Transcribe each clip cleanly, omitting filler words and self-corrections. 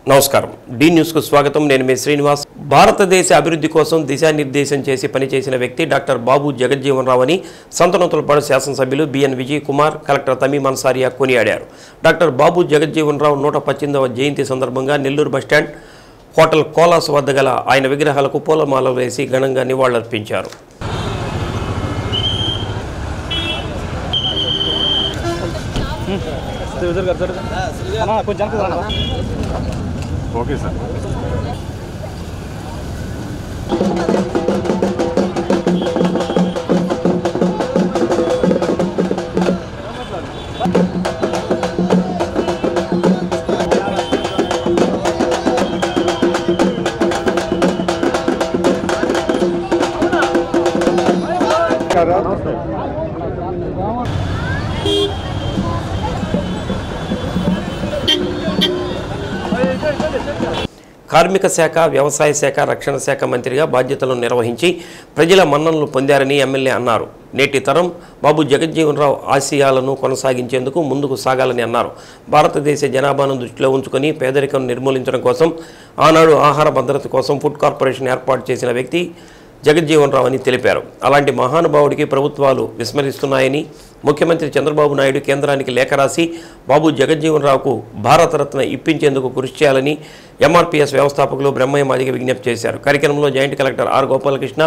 నమస్కారం D news కు స్వాగతం నేను మీ శ్రీనివాస్ భారతదేశ అభివృద్ధి కోసం దిశానిర్దేశం చేసి పనిచేసిన వ్యక్తి డాక్టర్ బాబు జగజ్జీవన్ రావు అని సంతనోతులపాడు శాసనసభ్యులు బిఎన్ విజయ్ కుమార్ కలెక్టర్ తమీమ్ అన్సారియా కొనియాడారు. డాక్టర్ బాబు జగజ్జీవన్ రావు 118వ జయంతి సందర్భంగా నెల్లూరు బస్టాండ్ హోటల్ కోలాస్ వద్ద గల ఆయన విగ్రహాలకు పూలమాలలు వేసి ఘనంగా నివాళులర్పించారు. Okay sir. కార్మిక శాఖ, వ్యవసాయ శాఖ, రక్షణ శాఖ మంత్రిగా బాధ్యతలను నిర్వహించి ప్రజల మన్ననలు పొందారని ఎమ్మెల్యే అన్నారు. నేటి తరం బాబు జగజ్జీవన్ రావు ఆశయాలను కొనసాగించేందుకు ముందుకు సాగాలని అన్నారు. భారతదేశ జనాభాను దృష్టిలో ఉంచుకొని పేదరికం నిర్మూలించడం కోసం ఆనాడు ఆహార భద్రత కోసం ఫుడ్ కార్పొరేషన్ ఏర్పాటు చేసిన వ్యక్తి జగజ్జీవన్ రావు అని తెలిపారు. అలాంటి మహానుభావుడికి ప్రభుత్వాలు విస్మరిస్తున్నాయని ముఖ్యమంత్రి చంద్రబాబు నాయుడు కేంద్రానికి లేఖ రాసి బాబు జగజ్జీవన్ రావుకు భారతరత్న ఇప్పించేందుకు కృషి చేయాలని ఎంఆర్పీఎస్ వ్యవస్థాపకులు బ్రహ్మయ్య మాదిగ విజ్ఞప్తి చేశారు. కార్యక్రమంలో joint collector R Gopalakrishna,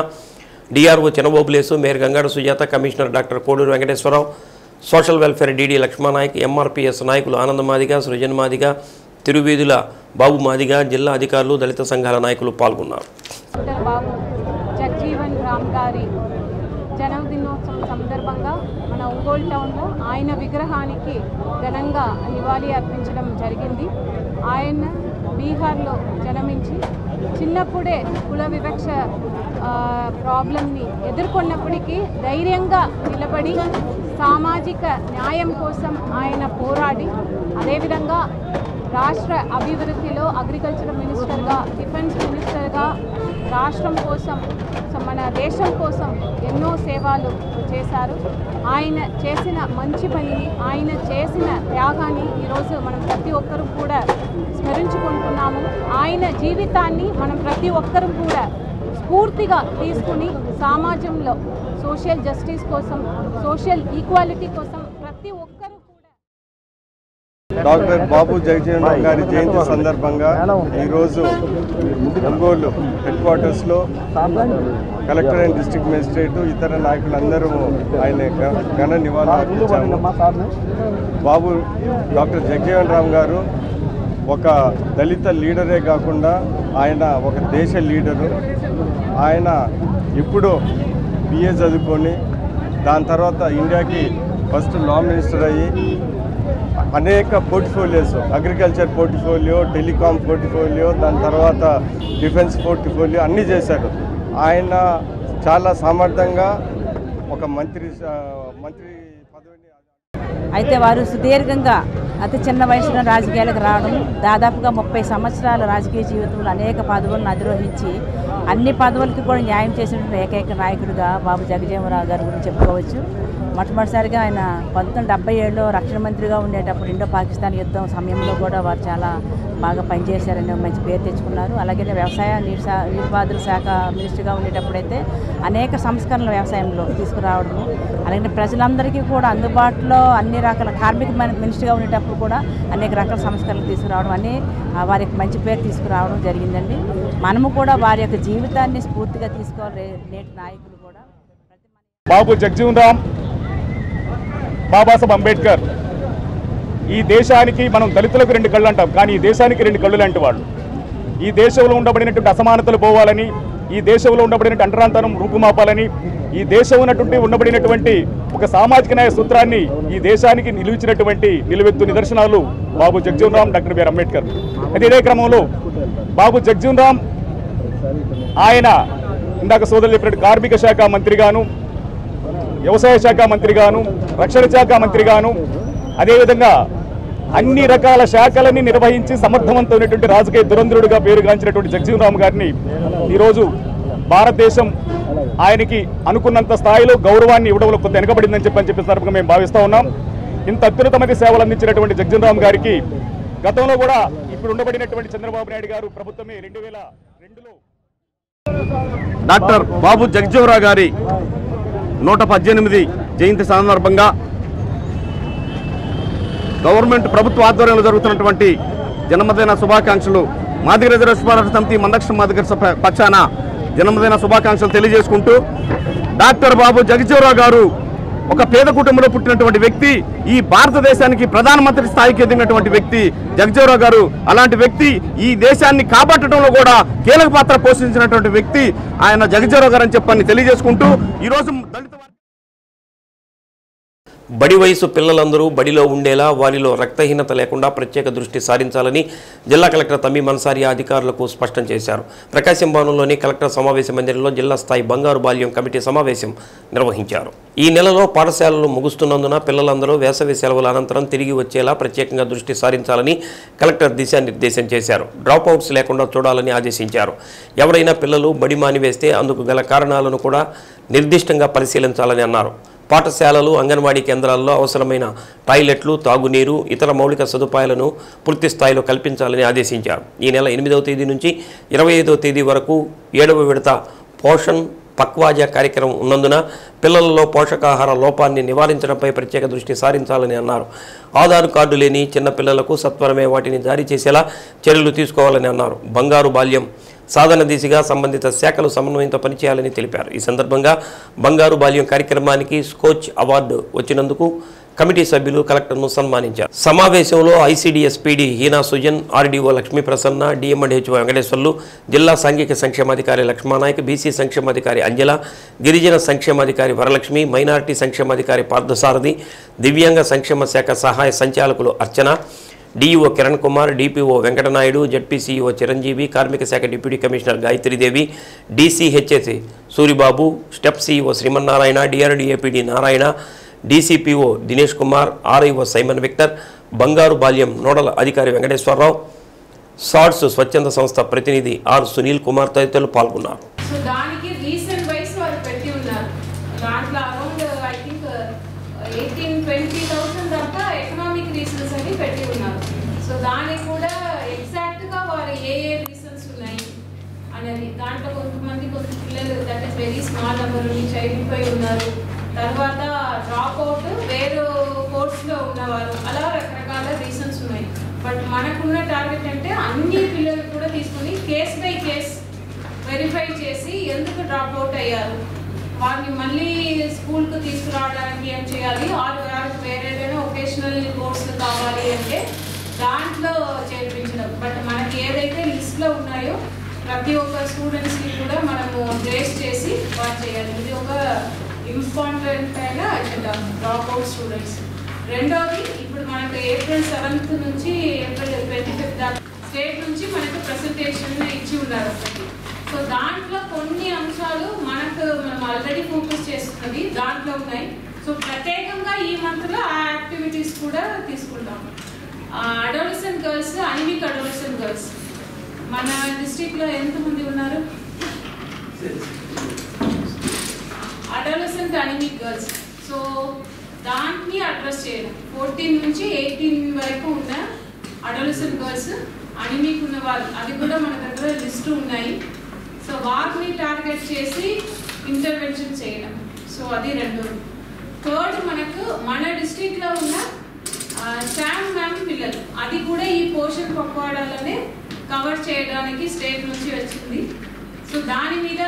DRO Chinabobulesu, mayor Gangada Sujatha, commissioner doctor Koduru Venkateswararao, social welfare DD Lakshmananayak, MRPS నాయకులు ఆనంద మాదిగ, సృజన్ మాదిగ, తిరువీధుల బాబు మాదిగ, జిల్లా అధికారులు, దళిత సంఘాల నాయకులు పాల్గొన్నారు. జగజ్జీవన్ రామ్ గారి జన్మదినోత్సవం సందర్భంగా మన ఒంగోలు టౌన్లో ఆయన విగ్రహానికి ఘనంగా నివాళి అర్పించడం జరిగింది. ఆయన బీహార్లో జన్మించి చిన్నప్పుడే కుల వివక్ష ప్రాబ్లంని ఎదుర్కొన్నప్పటికీ ధైర్యంగా నిలబడి సామాజిక న్యాయం కోసం ఆయన పోరాడి అదేవిధంగా రాష్ట్ర అభివృద్ధిలో అగ్రికల్చర్ మినిస్టర్గా, డిఫెన్స్ మినిస్టర్గా రాష్ట్రం కోసం, మన దేశం కోసం ఎన్నో సేవలు చేశారు. ఆయన చేసిన మంచి పనిని, ఆయన చేసిన త్యాగాన్ని ఈరోజు మనం ప్రతి ఒక్కరూ కూడా స్మరించుకుంటున్నాము. ఆయన జీవితాన్ని మనం ప్రతి ఒక్కరూ కూడా స్ఫూర్తిగా తీసుకుని సమాజంలో సోషల్ జస్టిస్ కోసం, సోషల్ ఈక్వాలిటీ కోసం ప్రతి ఒక్కరూ డాక్టర్ బాబు జగజ్జీవన్ రావు గారి జయంతి సందర్భంగా ఈరోజు ఒంగోలు హెడ్ క్వార్టర్స్లో కలెక్టర్ అండ్ డిస్ట్రిక్ట్ మేజిస్ట్రేట్ ఇతర నాయకులందరూ ఆయన ఘన నివాళులు అర్పించాము. బాబు డాక్టర్ జగజ్జీవన్ రావు గారు ఒక దళిత లీడరే కాకుండా ఆయన ఒక దేశ లీడరు. ఆయన ఇప్పుడు బిఏ చదువుకొని దాని తర్వాత ఇండియాకి ఫస్ట్ లా మినిస్టర్ అయ్యి అనేక portfolios, agriculture portfolio, telecom portfolio, దాని తర్వాత డిఫెన్స్ పోర్ట్ఫోలియో అన్నీ చేశారు. ఆయన చాలా సమర్థంగా ఒక మంత్రి పదవిని అయితే వారు సుదీర్ఘంగా అతి చిన్న వయసులో రాజకీయాలకు రావడం, దాదాపుగా 30 సంవత్సరాల రాజకీయ జీవితంలో అనేక పదవులను అధిరోహించి అన్ని పదవులకి కూడా న్యాయం చేసినటువంటి ఏకైక నాయకుడిగా బాబు జగజ్జీవన్ రావు గారి గురించి చెప్పుకోవచ్చు. మొట్టమొదటిసారిగా ఆయన 1977లో రక్షణ మంత్రిగా ఉండేటప్పుడు ఇండో పాకిస్తాన్ యుద్ధం సమయంలో కూడా వారు చాలా బాగా పనిచేశారని మంచి పేరు తెచ్చుకున్నారు. అలాగే వ్యవసాయ నీటిపారుదల శాఖ మినిస్టర్గా ఉండేటప్పుడైతే అనేక సంస్కరణలు వ్యవసాయంలో తీసుకురావడము, అలాగే ప్రజలందరికీ కూడా అందుబాటులో అన్ని రకాల కార్మిక మినిస్టర్గా ఉండేటప్పుడు కూడా అనేక రకాల సంస్కరణలు తీసుకురావడం అని వారికి మంచి పేరు తీసుకురావడం జరిగిందండి. మనము కూడా వారి యొక్క జీవితాన్ని స్ఫూర్తిగా తీసుకోవాలి. నేటి నాయకులు కూడా బాబు జగజ్జీవన్ రామ్, బాబాసాహెబ్ అంబేద్కర్ ఈ దేశానికి, మనం దళితులకు 2 కళ్ళు అంటాం, కానీ ఈ దేశానికి 2 కళ్ళు లాంటి వాళ్ళు. ఈ దేశంలో ఉండబడినటువంటి అసమానతలు పోవాలని, ఈ దేశంలో ఉండబడినటువంటి అంటరాంతరం రూపుమాపాలని, ఈ దేశం ఉండబడినటువంటి ఒక సామాజిక న్యాయ సూత్రాన్ని ఈ దేశానికి నిలిచినటువంటి నిలువెత్తు నిదర్శనాలు బాబు జగజ్జీవన్ రామ్, డాక్టర్ బిఆర్ అంబేద్కర్. అయితే ఇదే క్రమంలో బాబు జగజ్జీవన్ రామ్ ఆయన ఇందాక సోదరులు చెప్పినట్టు కార్మిక శాఖ మంత్రిగాను, వ్యవసాయ శాఖ మంత్రిగాను, రక్షణ శాఖ మంత్రిగాను, అదేవిధంగా అన్ని రకాల శాఖలని నిర్వహించి సమర్థవంతమైనటువంటి రాజకీయ దురంధరుడిగా పేరుగాంచినటువంటి జగజ్జీవన్ రామ్ గారిని ఈరోజు భారతదేశం ఆయనకి అనుకున్నంత స్థాయిలో గౌరవాన్ని ఇవ్వడంలో కొంత వెనకబడిందని చెప్పి సందర్భంగా మేము భావిస్తూ ఉన్నాం. ఇంత అత్యున్నతమైన సేవలు అందించినటువంటి జగజ్జీవన్ రామ్ గారికి గతంలో కూడా ఈ ఇప్పుడు ఉండబడినటువంటి చంద్రబాబు నాయుడు గారు ప్రభుత్వమే 2002లో డాక్టర్ బాబు జగజ్జీవనరావు గారి 118 జయంతి సందర్భంగా గవర్నమెంట్ ప్రభుత్వ ఆధ్వర్యంలో జరుగుతున్నటువంటి జన్మదిన శుభాకాంక్షలు మాదిగ రిజర్వేషన్ పోరాట సమితి మందకృష్ణ మాదిగ పక్షాన జన్మదిన శుభాకాంక్షలు తెలియజేసుకుంటూ డాక్టర్ బాబు జగజ్జీవనరావు గారు ఒక పేద కుటుంబంలో పుట్టినటువంటి వ్యక్తి, ఈ భారతదేశానికి ప్రధానమంత్రి స్థాయికి ఎదిగినటువంటి వ్యక్తి జగజ్జీవనరావు గారు. అలాంటి వ్యక్తి ఈ దేశాన్ని కాపాడటంలో కూడా కీలక పాత్ర పోషించినటువంటి వ్యక్తి ఆయన జగజ్జీవనరావు గారు అని చెప్పని తెలియజేసుకుంటూ ఈరోజు దళిత బడి వయసు పిల్లలందరూ బడిలో ఉండేలా వారిలో రక్తహీనత లేకుండా ప్రత్యేక దృష్టి సారించాలని జిల్లా కలెక్టర్ తమీం అన్సారియా అధికారులకు స్పష్టం చేశారు. ప్రకాశం భవనంలోని కలెక్టర్ సమావేశ మందిరంలో జిల్లా స్థాయి బంగారు బాల్యం కమిటీ సమావేశం నిర్వహించారు. ఈ నెలలో పాఠశాలలు ముగుస్తున్నందున పిల్లలందరూ వేసవి సెలవుల అనంతరం తిరిగి వచ్చేలా ప్రత్యేకంగా దృష్టి సారించాలని కలెక్టర్ దిశానిర్దేశం చేశారు. డ్రాప్అవుట్స్ లేకుండా చూడాలని ఆదేశించారు. ఎవరైనా పిల్లలు బడి మానివేస్తే అందుకు గల కారణాలను కూడా నిర్దిష్టంగా పరిశీలించాలని అన్నారు. పాఠశాలలు, అంగన్వాడీ కేంద్రాల్లో అవసరమైన టాయిలెట్లు, తాగునీరు, ఇతర మౌలిక సదుపాయాలను పూర్తి స్థాయిలో కల్పించాలని ఆదేశించారు. ఈ నెల 8వ తేదీ నుంచి 25వ తేదీ వరకు 7వ విడత పోషణ్ పక్వాజా కార్యక్రమం ఉన్నందున పిల్లలలో పోషకాహార లోపాన్ని నివారించడంపై ప్రత్యేక దృష్టి సారించాలని అన్నారు. ఆధార్ కార్డు లేని చిన్నపిల్లలకు సత్వరమే వాటిని జారీ చేసేలా చర్యలు తీసుకోవాలని అన్నారు. బంగారు బాల్యం సాధన దిశగా సంబంధిత శాఖలు సమన్వయంతో పనిచేయాలని తెలిపారు. ఈ సందర్భంగా బంగారు బాల్యం కార్యక్రమానికి స్కోచ్ అవార్డు వచ్చినందుకు కమిటీ సభ్యులు కలెక్టర్ను సన్మానించారు. సమావేశంలో ICDS PD Heena Sujan, RDO Lakshmi Prasanna, DM and HO Venkateswarlu, జిల్లా సాంఘిక సంక్షేమాధికారి లక్ష్మానాయక్, బీసీ సంక్షేమాధికారి అంజల, గిరిజన సంక్షేమాధికారి వరలక్ష్మి, మైనారిటీ సంక్షేమాధికారి పార్థసారథి, దివ్యాంగ సంక్షేమ శాఖ సహాయ సంచాలకులు Archana, DEO Kiran Kumar, DPO Venkatanaidu, ZP CEO Chiranjeevi, కార్మిక శాఖ deputy commissioner Gayatridevi, DCHS Suribabu, STEP CEO Srimannarayana, DRDA PD Narayana, DCPO Dinesh Kumar, RIO Simon Victor, Bangaru Balyam nodal అధికారి వెంకటేశ్వరరావు, సాడ్స్ స్వచ్ఛంద సంస్థ ప్రతినిధి ఆర్ సునీల్ కుమార్ తదితరులు పాల్గొన్నారు. సో దానికి రీసెంట్ వైస్ వాళ్ళు పెట్టి ఉన్నారు. దాంట్లో అరౌండ్ ఐ థింక్ 18-20,000 దాకా ఎకనామిక్ రీజన్స్ అని పెట్టి ఉన్నారు. సో దానికి కూడా ఎగ్జాక్ట్గా వారు ఏ రీజన్స్ ఉన్నాయి అనేది దాంట్లో కొంత పిల్లలు that is very small number నుంచి అయిపోయి ఉన్నారు. తర్వాత డ్రాప్ అవుట్ వేరే కోర్స్లో ఉన్నవారు, అలా రకరకాల రీజన్స్ ఉన్నాయి. బట్ మనకున్న టార్గెట్ అంటే అన్ని పిల్లలు కూడా తీసుకొని కేస్ బై కేస్ వెరిఫై చేసి ఎందుకు డ్రాప్ అవుట్ అయ్యారు, వారిని మళ్ళీ స్కూల్కి తీసుకురావడానికి ఏం చేయాలి, వారికి వేరేదైనా ఒకేషనల్ కోర్సులు కావాలి అంటే దాంట్లో చేర్పించడం. బట్ మనకి ఏదైతే లిస్ట్లో ఉన్నాయో ప్రతి ఒక్క స్టూడెంట్స్కి కూడా మనము ట్రేస్ చేసి వారు చేయాలి. ఇది ఒక ఇంపార్టెంట్ అయిన అజెండా డ్రాప్ అవుట్ స్టూడెంట్స్. రెండవది, ఇప్పుడు మనకు April 7th నుంచి April 25th దాకా స్టేట్ నుంచి మనకు ప్రెజెంటేషన్ ఇచ్చి ఉన్నారు. సో దాంట్లో కొన్ని అంశాలు మనం ఆల్రెడీ ఫోకస్ చేస్తున్నది దాంట్లో ఉన్నాయి. సో ప్రత్యేకంగా ఈ మంత్లో ఆ యాక్టివిటీస్ కూడా తీసుకుంటాం. Adolescent girls, anaemic adolescent girls మన డిస్ట్రిక్ట్లో ఎంతమంది ఉన్నారు? Adolescent anaemic girls. సో దాన్ని అడ్రస్ చేయడం 14 నుంచి 18 వరకు ఉన్న అడోలసెంట్ గర్ల్స్, అనిమిక్ ఉన్న వాళ్ళు, అది కూడా మన దగ్గర లిస్టు ఉన్నాయి. సో వారిని టార్గెట్ చేసి ఇంటర్వెన్షన్ చేయడం. సో అది రెండోది. థర్డ్, మనకు మన డిస్ట్రిక్ట్లో ఉన్న శామ్ మ్యామ్ పిల్లలు, అది కూడా ఈ పోషణ్ పక్వాడాలనే కవర్ చేయడానికి స్టేట్ నుంచి వచ్చింది. సో దాని మీద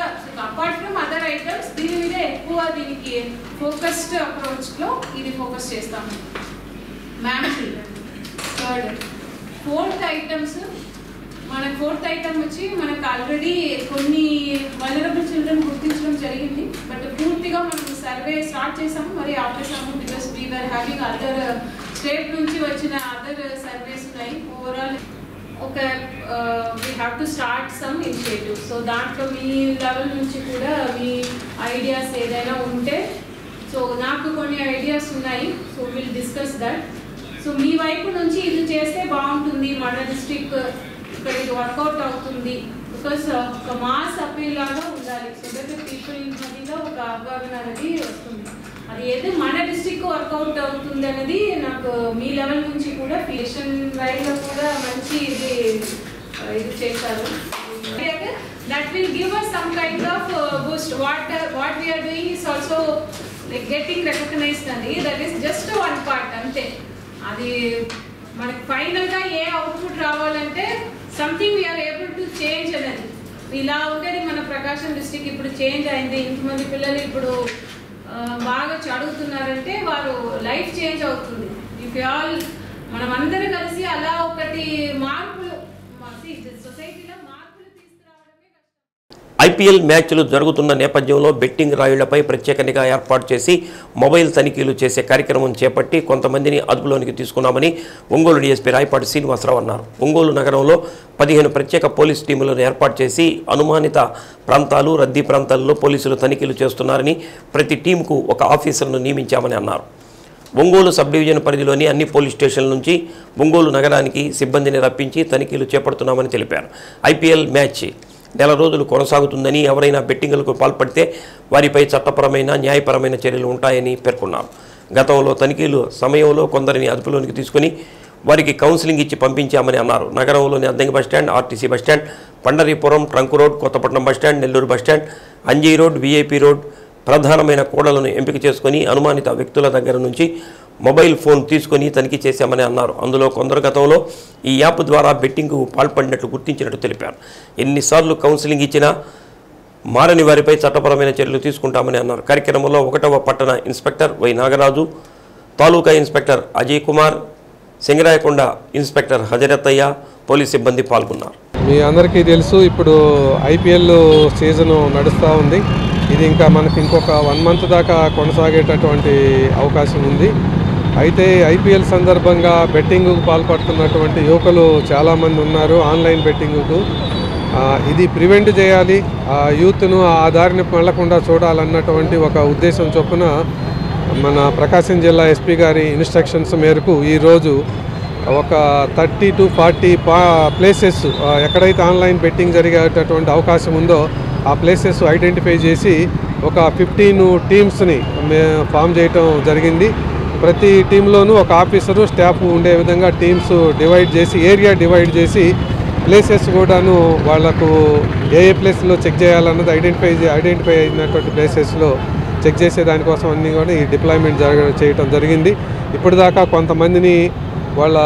అపార్ట్ ఫ్రమ్ అదర్ ఐటమ్స్ దీని మీద ఎక్కువ దీనికి ఫోకస్డ్ అప్రోచ్లో ఇది ఫోకస్ చేస్తాము. Ma'am children third. Fourth items, మన ఫోర్త్ ఐటమ్ వచ్చి మనకు ఆల్రెడీ కొన్ని వల్నరబుల్ చిల్డ్రన్ గుర్తించడం జరిగింది. బట్ పూర్తిగా మనం సర్వే స్టార్ట్ చేసాము, మరి ఆపేసాము. Because we were having other state నుంచి వచ్చిన అదర్ సర్వేస్ ఉన్నాయి. ఓవరాల్ ఒక we have to start some initiative. So దాంట్లో మీ లెవెల్ నుంచి కూడా మీ ఐడియాస్ ఏదైనా ఉంటే, సో నాకు కొన్ని ఐడియాస్ ఉన్నాయి. So will discuss that. So మీ వైపు నుంచి ఇది చేస్తే బాగుంటుంది, మన డిస్ట్రిక్ట్ ఇక్కడ ఇది వర్కౌట్ అవుతుంది. బికాస్ ఒక మాస్ అపీల్ లాగా ఉండాలి. సో దట్ పీపుల్ మధ్యలో ఒక అవగాహన అనేది వస్తుంది. అది ఏదో మన డిస్ట్రిక్ట్ వర్కౌట్ అవుతుంది అనేది నాకు మీ లెవెల్ నుంచి కూడా నేషన్ వైడ్లో కూడా మంచి ఇది చేశారు. That will give us some kind of boost. What we are doing is also like getting recognized, and that is just one part ante. Adi మనకి ఫైనల్ గా ఏ అవుట్పుట్ రావాలంటే something we are able to change అనేది. ఇలా ఉండేది మన ప్రకాశం district ఇప్పుడు change అయింది. ఇంతమంది పిల్లలు ఇప్పుడు బాగా చదువుతున్నారంటే వారు లైఫ్ చేంజ్ అవుతుంది. ఇఫ్ యు ఆల్ మనం అందరూ కలిసి అలా ఒకటి మార్పులు సొసైటీలో మార్పులు తీసుకురావడమే కష్టం. ఐపీఎల్ మ్యాచ్లు జరుగుతున్న నేపథ్యంలో బెట్టింగ్ రాయుళ్లపై ప్రత్యేక నిఘా ఏర్పాటు చేసి మొబైల్ తనిఖీలు చేసే కార్యక్రమం చేపట్టి కొంతమందిని అదుపులోనికి తీసుకున్నామని ఒంగోలు డీఎస్పీ రాయపాటి శ్రీనివాసరావు అన్నారు. ఒంగోలు నగరంలో 15 ప్రత్యేక పోలీస్ టీములను ఏర్పాటు చేసి అనుమానిత ప్రాంతాలు, రద్దీ ప్రాంతాల్లో పోలీసులు తనిఖీలు చేస్తున్నారని, ప్రతి టీంకు ఒక ఆఫీసర్ను నియమించామని అన్నారు. ఒంగోలు సబ్ డివిజన్ పరిధిలోని అన్ని పోలీస్ స్టేషన్ల నుంచి ఒంగోలు నగరానికి సిబ్బందిని రప్పించి తనిఖీలు చేపడుతున్నామని తెలిపారు. ఐపీఎల్ మ్యాచ్ నెల రోజులు కొనసాగుతుందని, ఎవరైనా బెట్టింగులకు పాల్పడితే వారిపై చట్టపరమైన, న్యాయపరమైన చర్యలు ఉంటాయని పేర్కొన్నారు. గతంలో తనిఖీలు సమయంలో కొందరిని అదుపులోనికి తీసుకుని వారికి కౌన్సిలింగ్ ఇచ్చి పంపించామని అన్నారు. నగరంలోని Addanki bus stand, RTC bus stand, Pandharpur, trunk road, Kothapatnam bus stand, Nellore bus stand, Anji road, VIP road ప్రధానమైన కూడలను ఎంపిక చేసుకుని అనుమానిత వ్యక్తుల దగ్గర నుంచి మొబైల్ ఫోన్ తీసుకొని తనిఖీ చేశామని అన్నారు. అందులో కొందరు గతంలో ఈ యాప్ ద్వారా బెట్టింగ్కు పాల్పడినట్లు గుర్తించినట్టు తెలిపారు. ఎన్నిసార్లు కౌన్సిలింగ్ ఇచ్చినా మారని వారిపై చట్టపరమైన చర్యలు తీసుకుంటామని అన్నారు. కార్యక్రమంలో 1వ పట్టణ inspector Y Nagaraju, taluka inspector Ajay Kumar, Singarayakonda inspector Hazarathaiah, police సిబ్బంది పాల్గొన్నారు. మీ అందరికీ తెలుసు, ఇప్పుడు ఐపీఎల్ సీజను నడుస్తూ ఉంది. ఇది ఇంకా మనకి ఇంకొక 1 మంత్ దాకా కొనసాగేటటువంటి అవకాశం ఉంది. అయితే ఐపీఎల్ సందర్భంగా బెట్టింగ్కు పాల్పడుతున్నటువంటి యువకులు చాలామంది ఉన్నారు. ఆన్లైన్ బెట్టింగ్కు ఇది ప్రివెంట్ చేయాలి, యూత్ను ఆ దారిని వెళ్లకుండా చూడాలన్నటువంటి ఒక ఉద్దేశం చొప్పున మన ప్రకాశం జిల్లా ఎస్పీ గారి ఇన్స్ట్రక్షన్స్ మేరకు ఈరోజు ఒక 30 to 40 ప్లేసెస్ ఎక్కడైతే ఆన్లైన్ బెట్టింగ్ జరిగేటటువంటి అవకాశం ఉందో ఆ ప్లేసెస్ ఐడెంటిఫై చేసి ఒక 15 టీమ్స్ని ఫామ్ చేయటం జరిగింది. ప్రతి టీంలోనూ ఒక ఆఫీసరు, స్టాఫ్ ఉండే విధంగా టీమ్స్ డివైడ్ చేసి, ఏరియా డివైడ్ చేసి ప్లేసెస్ కూడాను వాళ్లకు ఏ ప్లేస్లో చెక్ చేయాలన్నది ఐడెంటిఫై అయినటువంటి ప్లేసెస్లో చెక్ చేసే దానికోసం అన్నీ కూడా ఈ డిప్లాయ్మెంట్ చేయటం జరిగింది. ఇప్పటిదాకా కొంతమందిని వాళ్ళ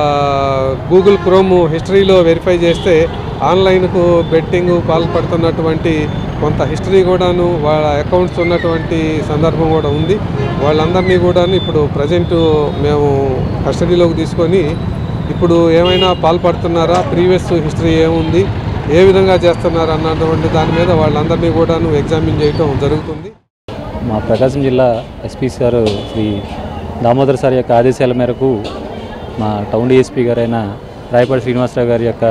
గూగుల్ క్రోమ్ హిస్టరీలో వెరిఫై చేస్తే ఆన్లైన్కు బెట్టింగ్ పాల్పడుతున్నటువంటి కొంత హిస్టరీ కూడాను వాళ్ళ అకౌంట్స్ ఉన్నటువంటి సందర్భం కూడా ఉంది. వాళ్ళందరినీ కూడాను ఇప్పుడు ప్రజెంట్ మేము కస్టడీలోకి తీసుకొని ఇప్పుడు ఏమైనా పాల్పడుతున్నారా, ప్రీవియస్ హిస్టరీ ఏముంది, ఏ విధంగా చేస్తున్నారు అన్నటువంటి దాని మీద వాళ్ళందరినీ కూడాను ఎగ్జామిన్ చేయటం జరుగుతుంది. మా ప్రకాశం జిల్లా SP sir Shri Damodar sir యొక్క ఆదేశాల మేరకు మా టౌన్ డిఎస్పీ గారైన రాయపాటి శ్రీనివాసరావు గారి యొక్క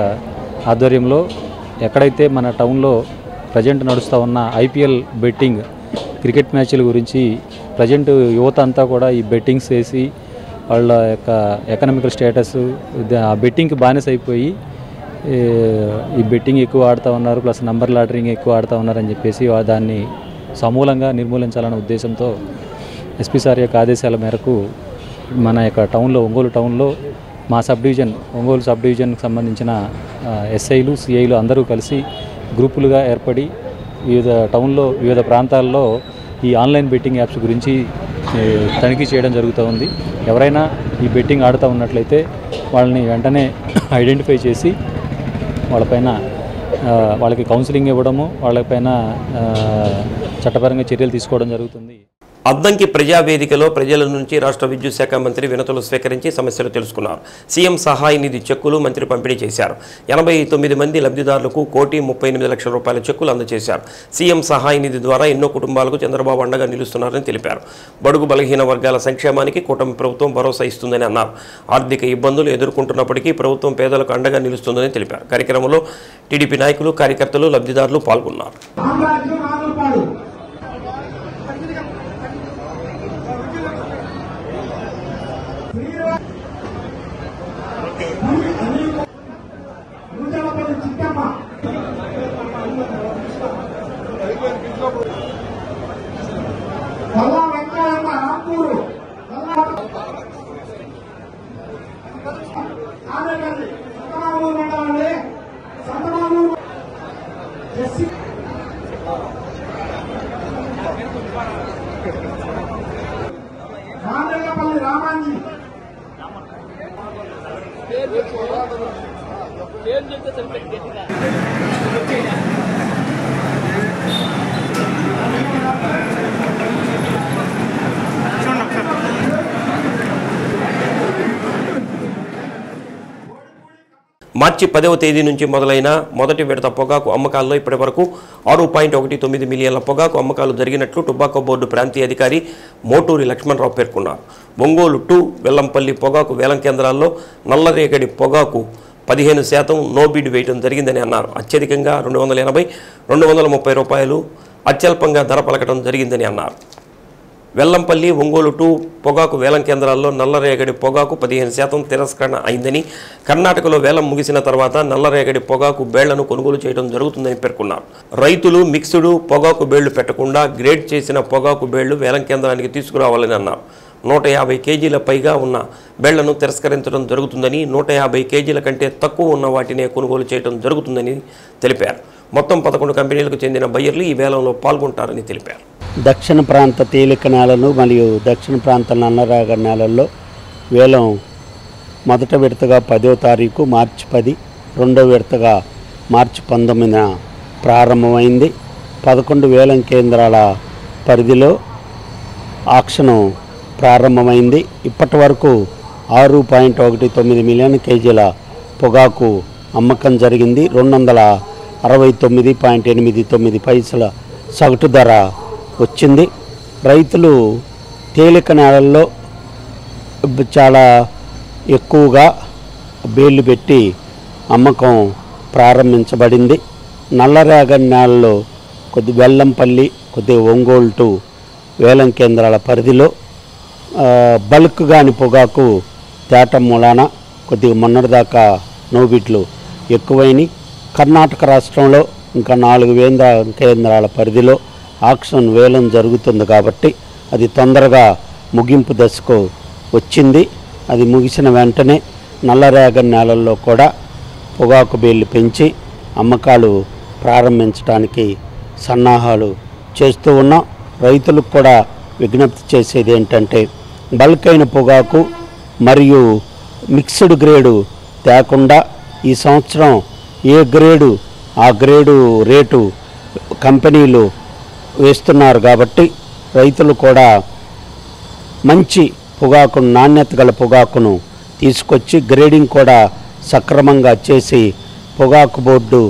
ఆధ్వర్యంలో ఎక్కడైతే మన టౌన్లో ప్రజెంట్ నడుస్తూ ఉన్న ఐపీఎల్ బెట్టింగ్ క్రికెట్ మ్యాచ్ల గురించి ప్రజెంట్ యువత అంతా కూడా ఈ బెట్టింగ్స్ వేసి వాళ్ళ యొక్క ఎకనామికల్ స్టేటస్ ఆ బెట్టింగ్కి బానిస అయిపోయి ఈ బెట్టింగ్ ఎక్కువ ఆడుతూ ఉన్నారు, ప్లస్ నంబర్ లాటరింగ్ ఎక్కువ ఆడుతూ ఉన్నారని చెప్పేసి దాన్ని సమూలంగా నిర్మూలించాలనే ఉద్దేశంతో ఎస్పీ సార్ యొక్క ఆదేశాల మేరకు మన యొక్క టౌన్లో, ఒంగోలు టౌన్లో మా ఒంగోలు సబ్ డివిజన్కి సంబంధించిన ఎస్ఐలు, సిఐలు అందరూ కలిసి గ్రూపులుగా ఏర్పడి వివిధ ప్రాంతాల్లో ఈ ఆన్లైన్ బెట్టింగ్ యాప్స్ గురించి తనిఖీ చేయడం జరుగుతూ ఉంది. ఎవరైనా ఈ బెట్టింగ్ ఆడుతూ ఉన్నట్లయితే వాళ్ళని వెంటనే ఐడెంటిఫై చేసి వాళ్ళకి కౌన్సిలింగ్ ఇవ్వడము, వాళ్ళపైన చట్టపరంగా చర్యలు తీసుకోవడం జరుగుతుంది. అద్దంకి ప్రజావేదికలో ప్రజల నుంచి రాష్ట్ర విద్యుత్ శాఖ మంత్రి వినతులు స్వీకరించి సమస్యలు తెలుసుకున్నారు. సీఎం సహాయ నిధి చెక్కులు మంత్రి పంపిణీ చేశారు. 89 మంది లబ్ధిదారులకు 1,38,00,000 రూపాయల చెక్కులు అందజేశారు. సీఎం సహాయ నిధి ద్వారా ఎన్నో కుటుంబాలకు చంద్రబాబు అండగా నిలుస్తున్నారని తెలిపారు. బడుగు బలహీన వర్గాల సంక్షేమానికి కూటమి ప్రభుత్వం భరోసా ఇస్తుందని అన్నారు. ఆర్థిక ఇబ్బందులు ఎదుర్కొంటున్నప్పటికీ ప్రభుత్వం పేదలకు అండగా నిలుస్తుందని తెలిపారు. కార్యక్రమంలో టీడీపీ నాయకులు, కార్యకర్తలు, లబ్ధిదారులు పాల్గొన్నారు. Kalau mereka yang mampu రామల్లపల్లి Ramanji మార్చి 10వ తేదీ నుంచి మొదలైన మొదటి విడత పొగాకు అమ్మకాల్లో ఇప్పటి వరకు 6.19 మిలియన్ల పొగాకు అమ్మకాలు జరిగినట్లు టొబాకో బోర్డు ప్రాంతీయ అధికారి మోటూరి లక్ష్మణరావు పేర్కొన్నారు. ఒంగోలు 2 వెల్లంపల్లి పొగాకు వేలం కేంద్రాల్లో నల్లరేగడి పొగాకు 15% నోబిడ్ వేయడం జరిగిందని అన్నారు. అత్యధికంగా 280, 230 రూపాయలు అత్యల్పంగా ధర పలకడం జరిగిందని అన్నారు. వెల్లంపల్లి ఒంగోలు 2 పొగాకు వేలం కేంద్రాల్లో నల్లరేగడి పొగాకు 15% తిరస్కరణ అయిందని, కర్ణాటకలో వేలం ముగిసిన తర్వాత నల్లరేగడి పొగాకు బేళ్లను కొనుగోలు చేయడం జరుగుతుందని పేర్కొన్నారు. రైతులు మిక్స్డ్ పొగాకు బేళ్లు పెట్టకుండా గ్రేడ్ చేసిన పొగాకు బేళ్లు వేలం కేంద్రానికి తీసుకురావాలని అన్నారు. 150 కేజీల పైగా ఉన్న బేళ్లను తిరస్కరించడం జరుగుతుందని, 150 కేజీల కంటే తక్కువ ఉన్న వాటినే కొనుగోలు చేయడం జరుగుతుందని తెలిపారు. మొత్తం 11 కంపెనీలకు చెందిన బయ్యర్లు ఈ వేలంలో పాల్గొంటారని తెలిపారు. దక్షిణ ప్రాంత తేలిక నేలలు మరియు దక్షిణ ప్రాంత నల్లరేగడి నేలల్లో వేలం మొదటి విడతగా 10వ తారీఖు మార్చి 10, రెండో విడతగా మార్చి 19న ప్రారంభమైంది. 11 వేలం కేంద్రాల పరిధిలో ఆక్షను ప్రారంభమైంది. ఇప్పటి వరకు 6.19 మిలియన్ కేజీల పొగాకు అమ్మకం జరిగింది. 269.89 పైసల సగటు ధర వచ్చింది. రైతులు తేలిక నేలల్లో చాలా ఎక్కువగా బేళ్లు పెట్టి అమ్మకం ప్రారంభించబడింది. నల్లరేగడి నేలలో కొద్ది వెల్లంపల్లి, కొద్ది ఒంగోలు 2 వేలం కేంద్రాల పరిధిలో బల్క్ గాని పొగాకు తేటం మూలాన కొద్దిగా మొన్నటిదాకా నోబిట్లు ఎక్కువైనాయి. కర్ణాటక రాష్ట్రంలో ఇంకా 4 వేల కేంద్రాల పరిధిలో ఆక్షన్ వేలం జరుగుతుంది కాబట్టి అది తొందరగా ముగింపు దశకు వచ్చింది. అది ముగిసిన వెంటనే నల్లరేగడి నేలల్లో కూడా పొగాకు బేళ్లు పెంచి అమ్మకాలు ప్రారంభించడానికి సన్నాహాలు చేస్తూ ఉన్నాం. రైతులకు కూడా విజ్ఞప్తి చేసేది ఏంటంటే బల్క్ అయిన పొగాకు మరియు మిక్స్డ్ గ్రేడు తేకుండా ఈ సంవత్సరం ఏ గ్రేడు ఆ గ్రేడు రేటు కంపెనీలు వేస్తున్నారు కాబట్టి రైతులు కూడా మంచి పొగాకును, నాణ్యత గల పొగాకును తీసుకొచ్చి గ్రేడింగ్ కూడా సక్రమంగా చేసి పొగాకు బోర్డు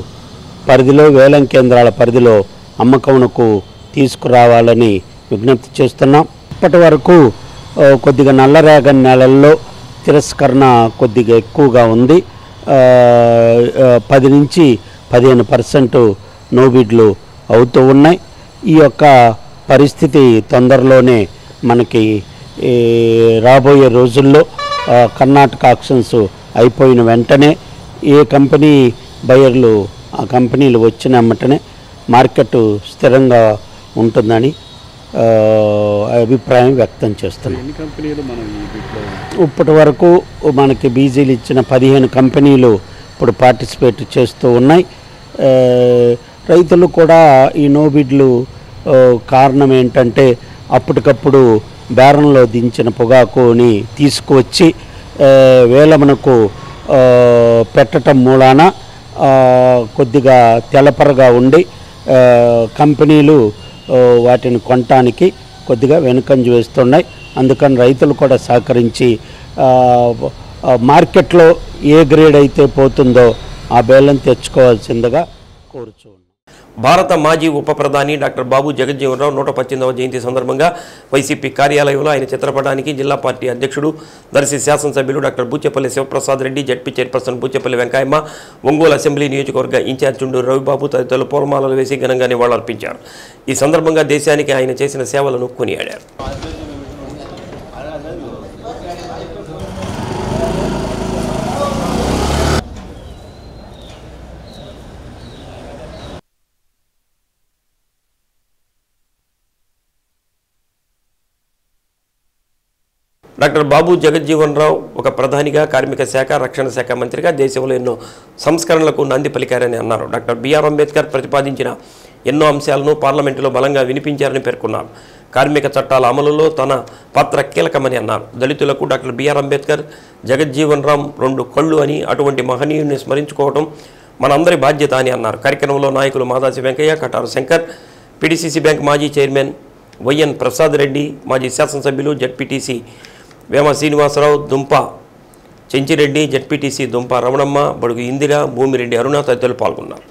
పరిధిలో వేలం కేంద్రాల పరిధిలో అమ్మకమునకు తీసుకురావాలని విజ్ఞప్తి చేస్తున్నాం. ఇప్పటి వరకు కొద్దిగా నల్లరేగడి నేలల్లో తిరస్కరణ కొద్దిగా ఎక్కువగా ఉంది. 10 నుంచి 15% నోబిడ్లు అవుతూ ఉన్నాయి. ఈ యొక్క పరిస్థితి తొందరలోనే మనకి రాబోయే రోజుల్లో కర్ణాటక ఆక్షన్స్ అయిపోయిన వెంటనే ఏ కంపెనీ బయర్లు ఆ కంపెనీలు వచ్చిన వెంటనే మార్కెట్ స్థిరంగా ఉంటుందని అభిప్రాయం వ్యక్తం చేస్తున్నాం. ఇప్పటి వరకు మనకి బీజీలు ఇచ్చిన 15 కంపెనీలు ఇప్పుడు పార్టిసిపేట్ చేస్తూ ఉన్నాయి. రైతులు కూడా ఈ నోబిడ్లు కారణం ఏంటంటే అప్పటికప్పుడు బేరంలో దించిన పొగాకుని తీసుకువచ్చి వేలమునకు పెట్టడం మూలాన కొద్దిగా తెలపరగా ఉండి కంపెనీలు వాటిని కొనటానికి కొద్దిగా వెనుకంజ వేస్తున్నాయి. అందుకని రైతులు కూడా సహకరించి మార్కెట్లో ఏ గ్రేడ్ అయితే పోతుందో ఆ బేలను తెచ్చుకోవాల్సిందిగా కోరుచు. భారత మాజీ ఉప ప్రధాని డాక్టర్ బాబు జగజ్జీవన్ రావు 118వ జయంతి సందర్భంగా వైసీపీ కార్యాలయంలో ఆయన చిత్రపటానికి జిల్లా పార్టీ అధ్యక్షుడు దర్శి శాసనసభ్యులు doctor Buchepalli Sivaprasad Reddy, ZP chairperson Buchepalli Venkayyamma, Ongole assembly నియోజకవర్గ ఇన్ఛార్జ్ చుండూరు రవిబాబు తదితరులు పూలమాలలు వేసి ఘనంగా నివాళులర్పించారు. ఈ సందర్భంగా దేశానికి ఆయన చేసిన సేవలను కొనియాడారు. డాక్టర్ బాబు జగజ్జీవన్ రావు ఒక ప్రధానిగా, కార్మిక శాఖ, రక్షణ శాఖ మంత్రిగా దేశంలో ఎన్నో సంస్కరణలకు నాంది పలికారని అన్నారు. డాక్టర్ బిఆర్ అంబేద్కర్ ప్రతిపాదించిన ఎన్నో అంశాలను పార్లమెంటులో బలంగా వినిపించారని పేర్కొన్నారు. కార్మిక చట్టాల అమలులో తన పాత్ర కీలకమని అన్నారు. దళితులకు డాక్టర్ బిఆర్ అంబేద్కర్ జగజ్జీవన్ రామ్ 2 కళ్ళు అని, అటువంటి మహనీయుని స్మరించుకోవడం మనందరి బాధ్యత అని అన్నారు. కార్యక్రమంలో నాయకులు మాదాసి వెంకయ్య, కటారు శంకర్, పిడిసిసి బ్యాంక్ మాజీ చైర్మన్ వైఎన్ ప్రసాద్ రెడ్డి, మాజీ శాసనసభ్యులు జెడ్పీటీసీ వేమ శ్రీనివాసరావు, దుంప చెంచిరెడ్డి, జెడ్పీటీసీ దుంప రమణమ్మ, బడుగు ఇందిర, భూమిరెడ్డి అరుణ తదితరులు పాల్గొన్నారు.